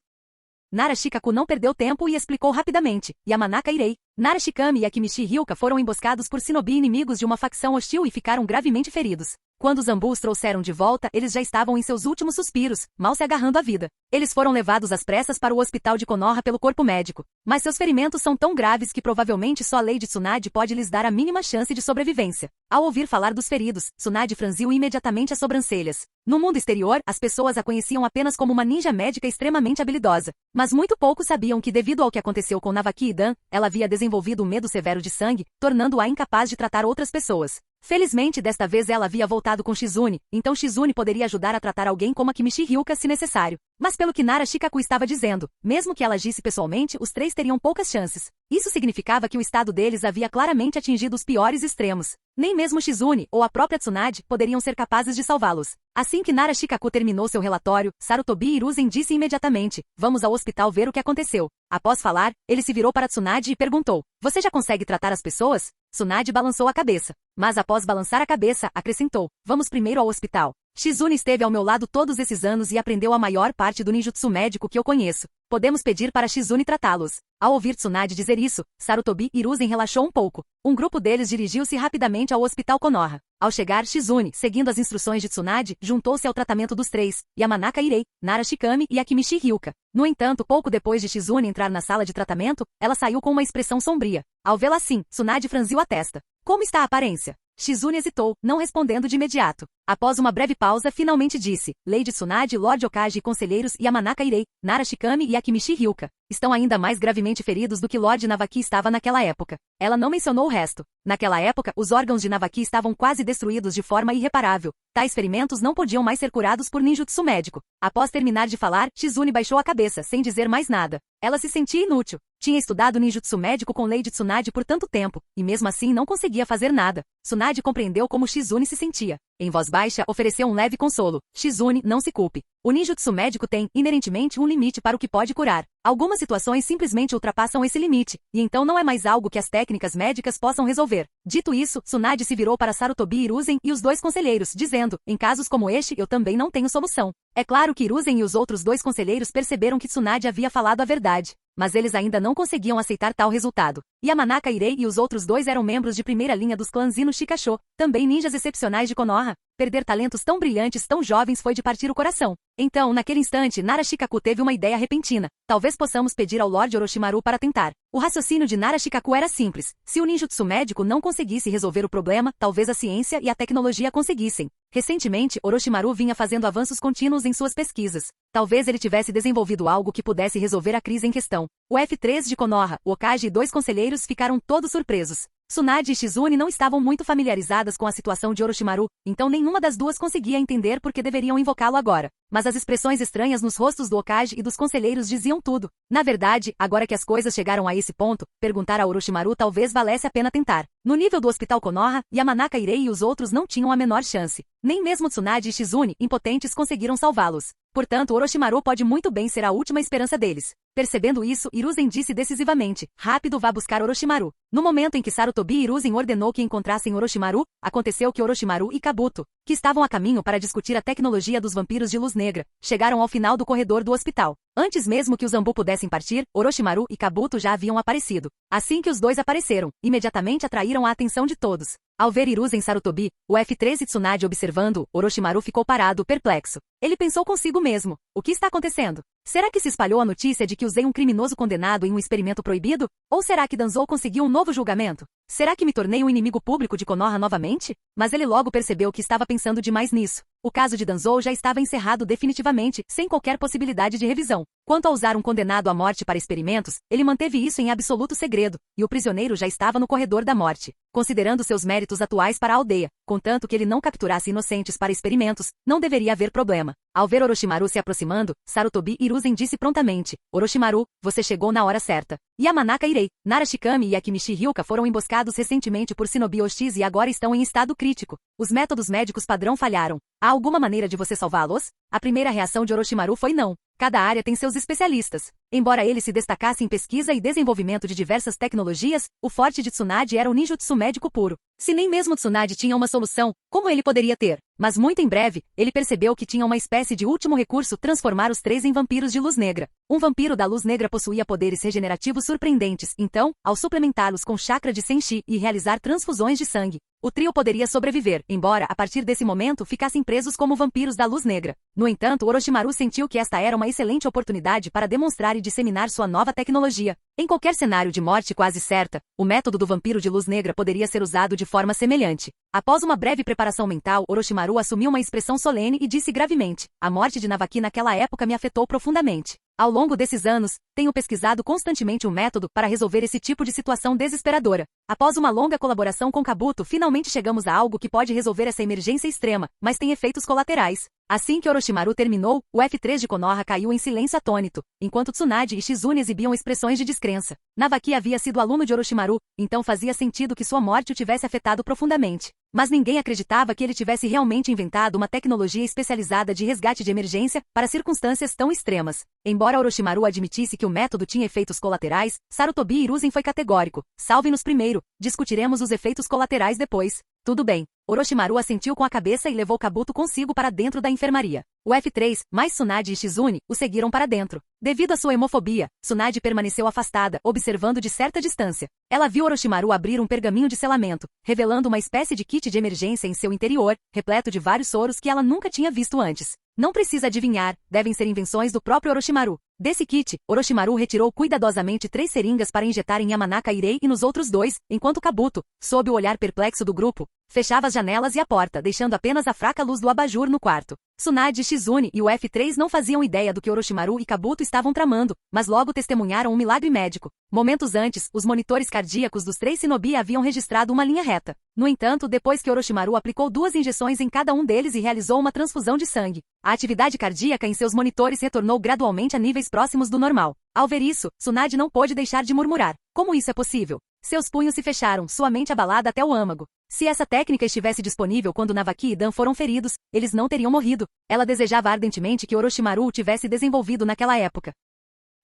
Nara Shikaku não perdeu tempo e explicou rapidamente. Yamanaka Irei, Nara Shikami e Akimichi Hyuka foram emboscados por shinobi inimigos de uma facção hostil e ficaram gravemente feridos. Quando os Zambus trouxeram de volta, eles já estavam em seus últimos suspiros, mal se agarrando à vida. Eles foram levados às pressas para o hospital de Konoha pelo corpo médico. Mas seus ferimentos são tão graves que provavelmente só Lady Tsunade pode lhes dar a mínima chance de sobrevivência. Ao ouvir falar dos feridos, Tsunade franziu imediatamente as sobrancelhas. No mundo exterior, as pessoas a conheciam apenas como uma ninja médica extremamente habilidosa. Mas muito poucos sabiam que, devido ao que aconteceu com Navaki e Dan, ela havia desenvolvido um medo severo de sangue, tornando-a incapaz de tratar outras pessoas. Felizmente desta vez ela havia voltado com Shizune, então Shizune poderia ajudar a tratar alguém como Akimichi Hyuka se necessário. Mas pelo que Nara Shikaku estava dizendo, mesmo que ela agisse pessoalmente, os três teriam poucas chances. Isso significava que o estado deles havia claramente atingido os piores extremos. Nem mesmo Shizune, ou a própria Tsunade, poderiam ser capazes de salvá-los. Assim que Nara Shikaku terminou seu relatório, Sarutobi Hiruzen disse imediatamente, vamos ao hospital ver o que aconteceu. Após falar, ele se virou para Tsunade e perguntou, você já consegue tratar as pessoas? Tsunade balançou a cabeça. Mas após balançar a cabeça, acrescentou, vamos primeiro ao hospital. Shizune esteve ao meu lado todos esses anos e aprendeu a maior parte do ninjutsu médico que eu conheço. Podemos pedir para Shizune tratá-los. Ao ouvir Tsunade dizer isso, Sarutobi Hiruzen relaxou um pouco. Um grupo deles dirigiu-se rapidamente ao hospital Konoha. Ao chegar, Shizune, seguindo as instruções de Tsunade, juntou-se ao tratamento dos três, Yamanaka Irei, Nara Shikami e Akimichi Hyuka. No entanto, pouco depois de Shizune entrar na sala de tratamento, ela saiu com uma expressão sombria. Ao vê-la assim, Tsunade franziu a testa. Como está a aparência? Shizune hesitou, não respondendo de imediato. Após uma breve pausa, finalmente disse, Lady Tsunade, Lord Hokage e conselheiros Yamanaka Irei, Nara Shikami e Akimichi Hyuka estão ainda mais gravemente feridos do que Lord Navaki estava naquela época. Ela não mencionou o resto. Naquela época, os órgãos de Navaki estavam quase destruídos de forma irreparável. Tais ferimentos não podiam mais ser curados por ninjutsu médico. Após terminar de falar, Shizune baixou a cabeça, sem dizer mais nada. Ela se sentia inútil. Tinha estudado ninjutsu médico com Lady Tsunade por tanto tempo, e mesmo assim não conseguia fazer nada. Tsunade compreendeu como Shizune se sentia. Em voz baixa, ofereceu um leve consolo. Shizune, não se culpe. O ninjutsu médico tem, inerentemente, um limite para o que pode curar. Algumas situações simplesmente ultrapassam esse limite, e então não é mais algo que as técnicas médicas possam resolver. Dito isso, Tsunade se virou para Sarutobi Hiruzen e os dois conselheiros, dizendo, em casos como este, eu também não tenho solução. É claro que Hiruzen e os outros dois conselheiros perceberam que Tsunade havia falado a verdade. Mas eles ainda não conseguiam aceitar tal resultado. Yamanaka Irei e os outros dois eram membros de primeira linha dos clãs Ino Shikasho, também ninjas excepcionais de Konoha. Perder talentos tão brilhantes tão jovens foi de partir o coração. Então, naquele instante, Nara Shikaku teve uma ideia repentina. Talvez possamos pedir ao Lord Orochimaru para tentar. O raciocínio de Nara Shikaku era simples. Se o ninjutsu médico não conseguisse resolver o problema, talvez a ciência e a tecnologia conseguissem. Recentemente, Orochimaru vinha fazendo avanços contínuos em suas pesquisas. Talvez ele tivesse desenvolvido algo que pudesse resolver a crise em questão. O F3 de Konoha, o Hokage e dois conselheiros ficaram todos surpresos. Tsunade e Shizune não estavam muito familiarizadas com a situação de Orochimaru, então nenhuma das duas conseguia entender por que deveriam invocá-lo agora. Mas as expressões estranhas nos rostos do Hokage e dos conselheiros diziam tudo. Na verdade, agora que as coisas chegaram a esse ponto, perguntar a Orochimaru talvez valesse a pena tentar. No nível do hospital Konoha, Yamanaka Irei e os outros não tinham a menor chance. Nem mesmo Tsunade e Shizune, impotentes, conseguiram salvá-los. Portanto, Orochimaru pode muito bem ser a última esperança deles. Percebendo isso, Hiruzen disse decisivamente, rápido vá buscar Orochimaru. No momento em que Sarutobi Hiruzen ordenou que encontrassem Orochimaru, aconteceu que Orochimaru e Kabuto, que estavam a caminho para discutir a tecnologia dos vampiros de luz negra, chegaram ao final do corredor do hospital. Antes mesmo que os Zambu pudessem partir, Orochimaru e Kabuto já haviam aparecido. Assim que os dois apareceram, imediatamente atraíram a atenção de todos. Ao ver Hiruzen e Sarutobi, o F13 Tsunade observando, Orochimaru ficou parado, perplexo. Ele pensou consigo mesmo, o que está acontecendo? Será que se espalhou a notícia de que usei um criminoso condenado em um experimento proibido? Ou será que Danzou conseguiu um novo julgamento? Será que me tornei um inimigo público de Konoha novamente? Mas ele logo percebeu que estava pensando demais nisso. O caso de Danzou já estava encerrado definitivamente, sem qualquer possibilidade de revisão. Quanto a usar um condenado à morte para experimentos, ele manteve isso em absoluto segredo, e o prisioneiro já estava no corredor da morte. Considerando seus méritos atuais para a aldeia, contanto que ele não capturasse inocentes para experimentos, não deveria haver problema. Ao ver Orochimaru se aproximando, Sarutobi Hiruzen disse prontamente: Orochimaru, você chegou na hora certa. Yamanaka Irei, Nara Shikami e Akimichi Hyuka foram emboscados recentemente por Shinobi hostis e agora estão em estado crítico. Os métodos médicos padrão falharam. Há alguma maneira de você salvá-los? A primeira reação de Orochimaru foi não. Cada área tem seus especialistas. Embora ele se destacasse em pesquisa e desenvolvimento de diversas tecnologias, o forte de Tsunade era o ninjutsu médico puro. Se nem mesmo Tsunade tinha uma solução, como ele poderia ter? Mas muito em breve, ele percebeu que tinha uma espécie de último recurso: transformar os três em vampiros de luz negra. Um vampiro da luz negra possuía poderes regenerativos surpreendentes, então, ao suplementá-los com chakra de Senshi e realizar transfusões de sangue, o trio poderia sobreviver, embora, a partir desse momento, ficassem presos como vampiros da luz negra. No entanto, Orochimaru sentiu que esta era uma excelente oportunidade para demonstrar e disseminar sua nova tecnologia. Em qualquer cenário de morte quase certa, o método do vampiro de luz negra poderia ser usado de forma semelhante. Após uma breve preparação mental, Orochimaru assumiu uma expressão solene e disse gravemente: a morte de Navaki naquela época me afetou profundamente. Ao longo desses anos, tenho pesquisado constantemente um método para resolver esse tipo de situação desesperadora. Após uma longa colaboração com Kabuto, finalmente chegamos a algo que pode resolver essa emergência extrema, mas tem efeitos colaterais. Assim que Orochimaru terminou, o F3 de Konoha caiu em silêncio atônito, enquanto Tsunade e Shizune exibiam expressões de descrença. Navaki havia sido aluno de Orochimaru, então fazia sentido que sua morte o tivesse afetado profundamente. Mas ninguém acreditava que ele tivesse realmente inventado uma tecnologia especializada de resgate de emergência para circunstâncias tão extremas. Embora Orochimaru admitisse que o método tinha efeitos colaterais, Sarutobi Hiruzen foi categórico: salve-nos primeiro, discutiremos os efeitos colaterais depois. Tudo bem. Orochimaru assentiu com a cabeça e levou Kabuto consigo para dentro da enfermaria. O F3, mais Tsunade e Shizune, o seguiram para dentro. Devido à sua hemofobia, Tsunade permaneceu afastada, observando de certa distância. Ela viu Orochimaru abrir um pergaminho de selamento, revelando uma espécie de kit de emergência em seu interior, repleto de vários soros que ela nunca tinha visto antes. Não precisa adivinhar, devem ser invenções do próprio Orochimaru. Desse kit, Orochimaru retirou cuidadosamente 3 seringas para injetar em Yamanaka Irei e nos outros 2, enquanto Kabuto, sob o olhar perplexo do grupo, fechava as janelas e a porta, deixando apenas a fraca luz do abajur no quarto. Tsunade, Shizune e o F3 não faziam ideia do que Orochimaru e Kabuto estavam tramando, mas logo testemunharam um milagre médico. Momentos antes, os monitores cardíacos dos 3 shinobi haviam registrado uma linha reta. No entanto, depois que Orochimaru aplicou 2 injeções em cada um deles e realizou uma transfusão de sangue, a atividade cardíaca em seus monitores retornou gradualmente a níveis próximos do normal. Ao ver isso, Tsunade não pôde deixar de murmurar: como isso é possível? Seus punhos se fecharam, sua mente abalada até o âmago. Se essa técnica estivesse disponível quando Navaki e Dan foram feridos, eles não teriam morrido. Ela desejava ardentemente que Orochimaru o tivesse desenvolvido naquela época.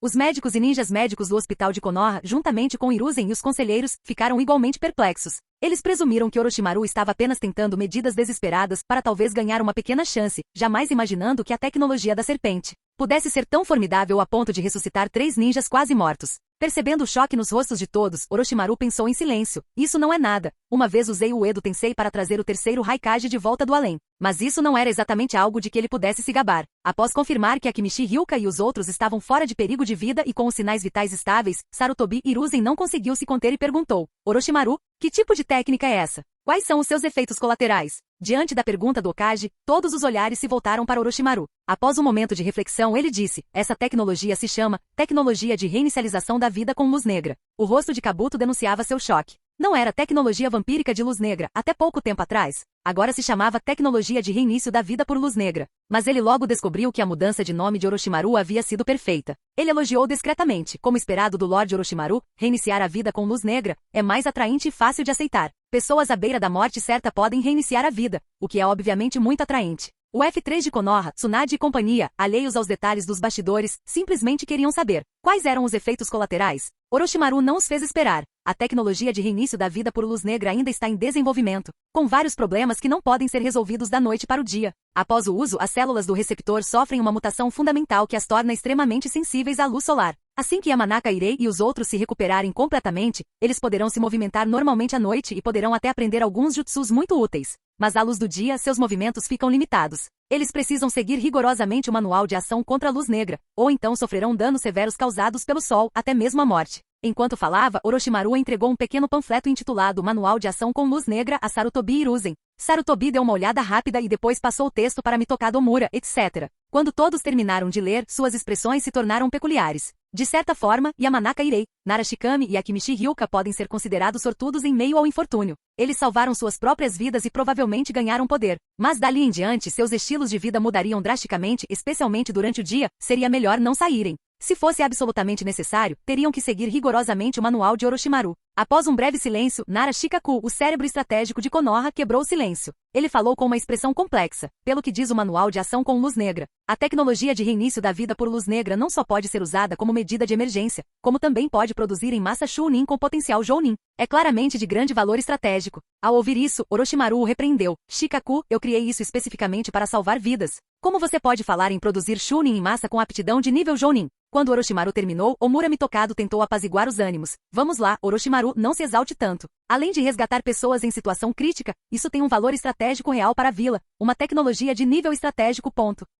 Os médicos e ninjas médicos do hospital de Konoha, juntamente com Hiruzen e os conselheiros, ficaram igualmente perplexos. Eles presumiram que Orochimaru estava apenas tentando medidas desesperadas para talvez ganhar uma pequena chance, jamais imaginando que a tecnologia da serpente pudesse ser tão formidável a ponto de ressuscitar 3 ninjas quase mortos. Percebendo o choque nos rostos de todos, Orochimaru pensou em silêncio: isso não é nada. Uma vez usei o Edo Tensei para trazer o terceiro Raikage de volta do além. Mas isso não era exatamente algo de que ele pudesse se gabar. Após confirmar que Akimichi Hyuka e os outros estavam fora de perigo de vida e com os sinais vitais estáveis, Sarutobi Hiruzen não conseguiu se conter e perguntou: Orochimaru, que tipo de técnica é essa? Quais são os seus efeitos colaterais? Diante da pergunta do Hokage, todos os olhares se voltaram para Orochimaru. Após um momento de reflexão, ele disse: essa tecnologia se chama tecnologia de reinicialização da vida com luz negra. O rosto de Kabuto denunciava seu choque. Não era tecnologia vampírica de luz negra, até pouco tempo atrás. Agora se chamava tecnologia de reinício da vida por luz negra. Mas ele logo descobriu que a mudança de nome de Orochimaru havia sido perfeita. Ele elogiou discretamente: como esperado do Lorde Orochimaru, reiniciar a vida com luz negra é mais atraente e fácil de aceitar. Pessoas à beira da morte certa podem reiniciar a vida, o que é obviamente muito atraente. O F3 de Konoha, Tsunade e companhia, alheios aos detalhes dos bastidores, simplesmente queriam saber quais eram os efeitos colaterais. Orochimaru não os fez esperar. A tecnologia de reinício da vida por luz negra ainda está em desenvolvimento, com vários problemas que não podem ser resolvidos da noite para o dia. Após o uso, as células do receptor sofrem uma mutação fundamental que as torna extremamente sensíveis à luz solar. Assim que Yamanaka Irei e os outros se recuperarem completamente, eles poderão se movimentar normalmente à noite e poderão até aprender alguns jutsus muito úteis. Mas à luz do dia, seus movimentos ficam limitados. Eles precisam seguir rigorosamente o manual de ação contra a luz negra, ou então sofrerão danos severos causados pelo sol, até mesmo a morte. Enquanto falava, Orochimaru entregou um pequeno panfleto intitulado Manual de Ação com Luz Negra a Sarutobi Hiruzen. Sarutobi deu uma olhada rápida e depois passou o texto para Mitokado Omura, etc. Quando todos terminaram de ler, suas expressões se tornaram peculiares. De certa forma, Yamanaka Irei, Narashikami e Akimichi Ryuka podem ser considerados sortudos em meio ao infortúnio. Eles salvaram suas próprias vidas e provavelmente ganharam poder. Mas dali em diante seus estilos de vida mudariam drasticamente, especialmente durante o dia, seria melhor não saírem. Se fosse absolutamente necessário, teriam que seguir rigorosamente o manual de Orochimaru. Após um breve silêncio, Nara Shikaku, o cérebro estratégico de Konoha, quebrou o silêncio. Ele falou com uma expressão complexa, pelo que diz o manual de ação com luz negra. A tecnologia de reinício da vida por luz negra não só pode ser usada como medida de emergência, como também pode produzir em massa Chunin com potencial Jounin. É claramente de grande valor estratégico. Ao ouvir isso, Orochimaru o repreendeu. Shikaku, eu criei isso especificamente para salvar vidas. Como você pode falar em produzir Chunin em massa com aptidão de nível Jounin? Quando Orochimaru terminou, Omura Mitokado tentou apaziguar os ânimos. Vamos lá, Orochimaru, não se exalte tanto. Além de resgatar pessoas em situação crítica, isso tem um valor estratégico real para a vila, uma tecnologia de nível estratégico.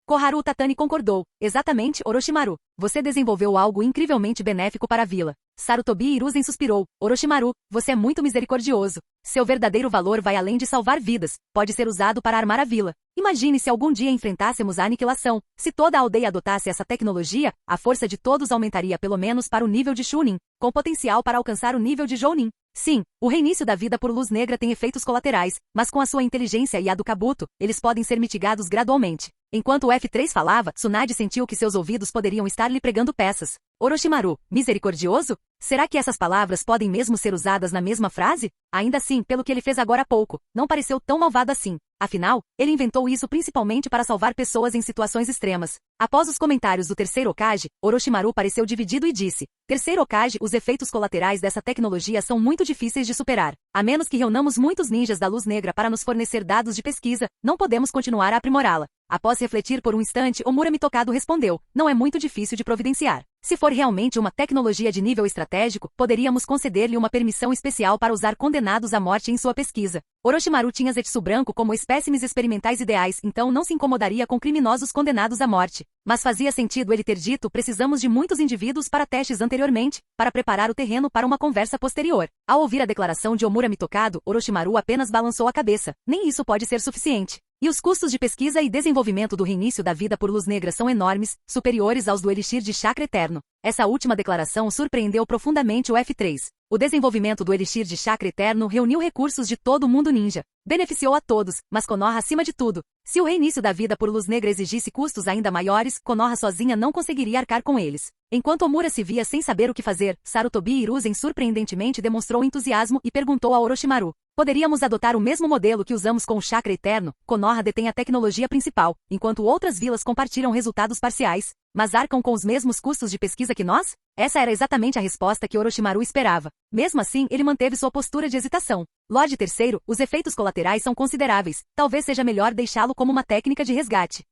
Koharu Tatani concordou. Exatamente, Orochimaru. Você desenvolveu algo incrivelmente benéfico para a vila. Sarutobi Hiruzen suspirou. Orochimaru, você é muito misericordioso. Seu verdadeiro valor vai além de salvar vidas, pode ser usado para armar a vila. Imagine se algum dia enfrentássemos a aniquilação. Se toda a aldeia adotasse essa tecnologia, a força de todos aumentaria pelo menos para o nível de Chunin, com potencial para alcançar o nível de Jounin. Sim, o reinício da vida por luz negra tem efeitos colaterais, mas com a sua inteligência e a do Kabuto, eles podem ser mitigados gradualmente. Enquanto o F3 falava, Tsunade sentiu que seus ouvidos poderiam estar lhe pregando peças. Orochimaru, misericordioso? Será que essas palavras podem mesmo ser usadas na mesma frase? Ainda assim, pelo que ele fez agora há pouco, não pareceu tão malvado assim. Afinal, ele inventou isso principalmente para salvar pessoas em situações extremas. Após os comentários do terceiro Hokage, Orochimaru pareceu dividido e disse: Terceiro Hokage, os efeitos colaterais dessa tecnologia são muito difíceis de superar. A menos que reunamos muitos ninjas da luz negra para nos fornecer dados de pesquisa, não podemos continuar a aprimorá-la. Após refletir por um instante, Omura Mitokado respondeu: não é muito difícil de providenciar. Se for realmente uma tecnologia de nível estratégico, poderíamos conceder-lhe uma permissão especial para usar condenados à morte em sua pesquisa. Orochimaru tinha Zetsu branco como espécimes experimentais ideais, então não se incomodaria com criminosos condenados à morte. Mas fazia sentido ele ter dito: precisamos de muitos indivíduos para testes anteriormente, para preparar o terreno para uma conversa posterior. Ao ouvir a declaração de Omura Mitokado, Orochimaru apenas balançou a cabeça. Nem isso pode ser suficiente. E os custos de pesquisa e desenvolvimento do reinício da vida por luz negra são enormes, superiores aos do Elixir de Chakra Eterno. Essa última declaração surpreendeu profundamente o F3. O desenvolvimento do Elixir de Chakra Eterno reuniu recursos de todo o mundo ninja. Beneficiou a todos, mas Konoha acima de tudo. Se o reinício da vida por luz negra exigisse custos ainda maiores, Konoha sozinha não conseguiria arcar com eles. Enquanto Omura se via sem saber o que fazer, Sarutobi Hiruzen surpreendentemente demonstrou entusiasmo e perguntou a Orochimaru: poderíamos adotar o mesmo modelo que usamos com o Chakra Eterno? Konoha detém a tecnologia principal, enquanto outras vilas compartilham resultados parciais, mas arcam com os mesmos custos de pesquisa que nós? Essa era exatamente a resposta que Orochimaru esperava. Mesmo assim, ele manteve sua postura de hesitação. Lorde Terceiro, os efeitos colaterais são consideráveis. Talvez seja melhor deixá-lo como uma técnica de resgate.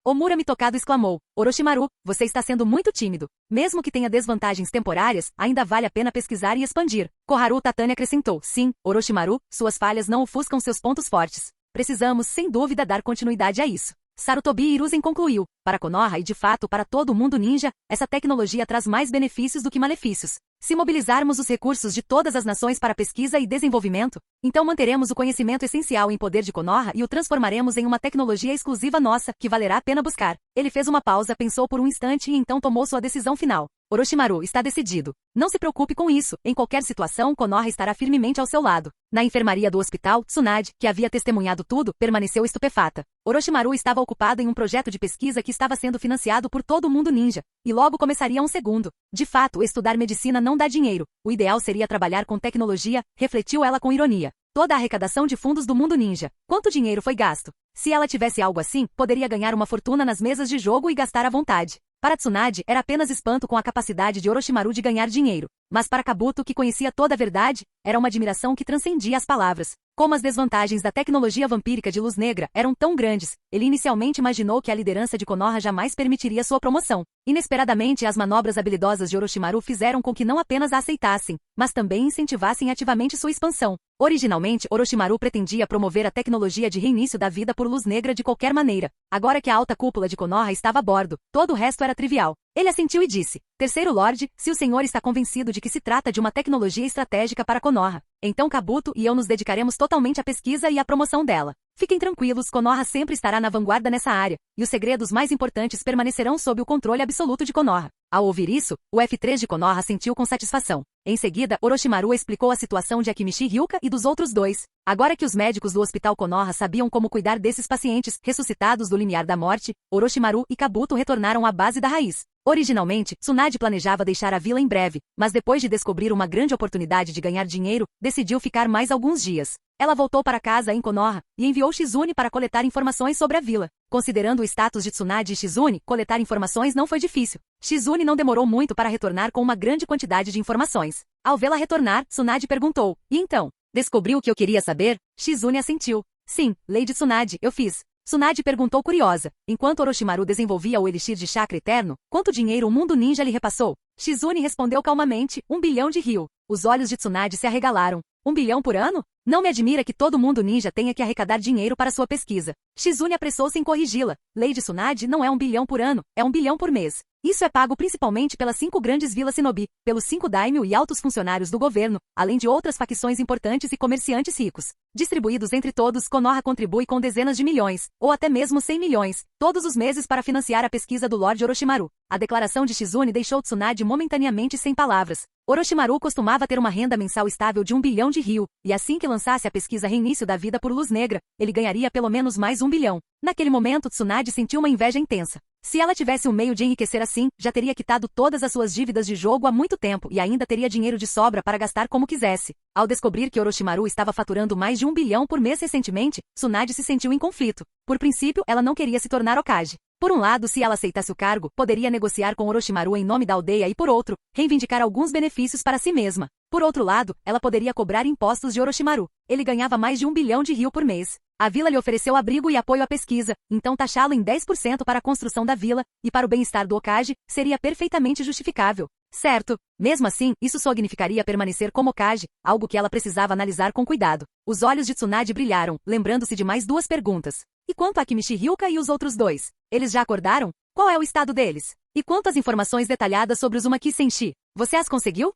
Omura Mitokado exclamou: Orochimaru, você está sendo muito tímido. Mesmo que tenha desvantagens temporárias, ainda vale a pena pesquisar e expandir. Koharu Tatani acrescentou: sim, Orochimaru, suas falhas não ofuscam seus pontos fortes. Precisamos, sem dúvida, dar continuidade a isso. Sarutobi Hiruzen concluiu: para Konoha e de fato para todo o mundo ninja, essa tecnologia traz mais benefícios do que malefícios. Se mobilizarmos os recursos de todas as nações para pesquisa e desenvolvimento, então manteremos o conhecimento essencial em poder de Konoha e o transformaremos em uma tecnologia exclusiva nossa, que valerá a pena buscar. Ele fez uma pausa, pensou por um instante e então tomou sua decisão final. Orochimaru, está decidido. Não se preocupe com isso, em qualquer situação Konoha estará firmemente ao seu lado. Na enfermaria do hospital, Tsunade, que havia testemunhado tudo, permaneceu estupefata. Orochimaru estava ocupado em um projeto de pesquisa que estava sendo financiado por todo o mundo ninja, e logo começaria um segundo. De fato, estudar medicina não dá dinheiro. O ideal seria trabalhar com tecnologia, refletiu ela com ironia. Toda a arrecadação de fundos do mundo ninja. Quanto dinheiro foi gasto? Se ela tivesse algo assim, poderia ganhar uma fortuna nas mesas de jogo e gastar à vontade. Para Tsunade, era apenas espanto com a capacidade de Orochimaru de ganhar dinheiro. Mas para Kabuto, que conhecia toda a verdade, era uma admiração que transcendia as palavras. Como as desvantagens da tecnologia vampírica de luz negra eram tão grandes, ele inicialmente imaginou que a liderança de Konoha jamais permitiria sua promoção. Inesperadamente, as manobras habilidosas de Orochimaru fizeram com que não apenas a aceitassem, mas também incentivassem ativamente sua expansão. Originalmente, Orochimaru pretendia promover a tecnologia de reinício da vida por luz negra de qualquer maneira. Agora que a alta cúpula de Konoha estava a bordo, todo o resto era trivial. Ele assentiu e disse: Terceiro Lorde, se o senhor está convencido de que se trata de uma tecnologia estratégica para Konoha, Konoha. Então Kabuto e eu nos dedicaremos totalmente à pesquisa e à promoção dela. Fiquem tranquilos, Konoha sempre estará na vanguarda nessa área, e os segredos mais importantes permanecerão sob o controle absoluto de Konoha. Ao ouvir isso, o F3 de Konoha sentiu com satisfação. Em seguida, Orochimaru explicou a situação de Akimichi Hyuka e dos outros dois. Agora que os médicos do Hospital Konoha sabiam como cuidar desses pacientes ressuscitados do limiar da morte, Orochimaru e Kabuto retornaram à base da raiz. Originalmente, Tsunade planejava deixar a vila em breve, mas depois de descobrir uma grande oportunidade de ganhar dinheiro, decidiu ficar mais alguns dias. Ela voltou para casa em Konoha e enviou Shizune para coletar informações sobre a vila. Considerando o status de Tsunade e Shizune, coletar informações não foi difícil. Shizune não demorou muito para retornar com uma grande quantidade de informações. Ao vê-la retornar, Tsunade perguntou: "E então? Descobriu o que eu queria saber?" Shizune assentiu. "Sim, Lady Tsunade, eu fiz." Tsunade perguntou curiosa. Enquanto Orochimaru desenvolvia o elixir de chakra eterno, quanto dinheiro o mundo ninja lhe repassou? Shizune respondeu calmamente: 1 bilhão de ryu. Os olhos de Tsunade se arregalaram. 1 bilhão por ano? Não me admira que todo mundo ninja tenha que arrecadar dinheiro para sua pesquisa. Shizune apressou-se em corrigi-la. Lady Tsunade não é 1 bilhão por ano, é 1 bilhão por mês. Isso é pago principalmente pelas 5 grandes vilas Shinobi, pelos 5 daimyo e altos funcionários do governo, além de outras facções importantes e comerciantes ricos. Distribuídos entre todos, Konoha contribui com dezenas de milhões, ou até mesmo 100 milhões, todos os meses para financiar a pesquisa do Lord Orochimaru. A declaração de Shizune deixou Tsunade momentaneamente sem palavras. Orochimaru costumava ter uma renda mensal estável de 1 bilhão de ryu, e assim que lançasse a pesquisa Reinício da Vida por Luz Negra, ele ganharia pelo menos mais 1 bilhão. Naquele momento, Tsunade sentiu uma inveja intensa. Se ela tivesse um meio de enriquecer assim, já teria quitado todas as suas dívidas de jogo há muito tempo e ainda teria dinheiro de sobra para gastar como quisesse. Ao descobrir que Orochimaru estava faturando mais de 1 bilhão por mês recentemente, Tsunade se sentiu em conflito. Por princípio, ela não queria se tornar Hokage. Por um lado, se ela aceitasse o cargo, poderia negociar com Orochimaru em nome da aldeia e por outro, reivindicar alguns benefícios para si mesma. Por outro lado, ela poderia cobrar impostos de Orochimaru. Ele ganhava mais de 1 bilhão de ryu por mês. A vila lhe ofereceu abrigo e apoio à pesquisa, então taxá-lo em 10% para a construção da vila, e para o bem-estar do Hokage, seria perfeitamente justificável. Certo. Mesmo assim, isso significaria permanecer como Hokage, algo que ela precisava analisar com cuidado. Os olhos de Tsunade brilharam, lembrando-se de mais 2 perguntas. E quanto a Akimichi Hyuka e os outros 2? Eles já acordaram? Qual é o estado deles? E quanto às informações detalhadas sobre os Uzumaki Senshi? Você as conseguiu?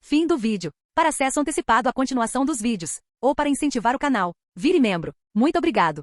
Fim do vídeo. Para acesso antecipado à continuação dos vídeos, ou para incentivar o canal, vire membro. Muito obrigado.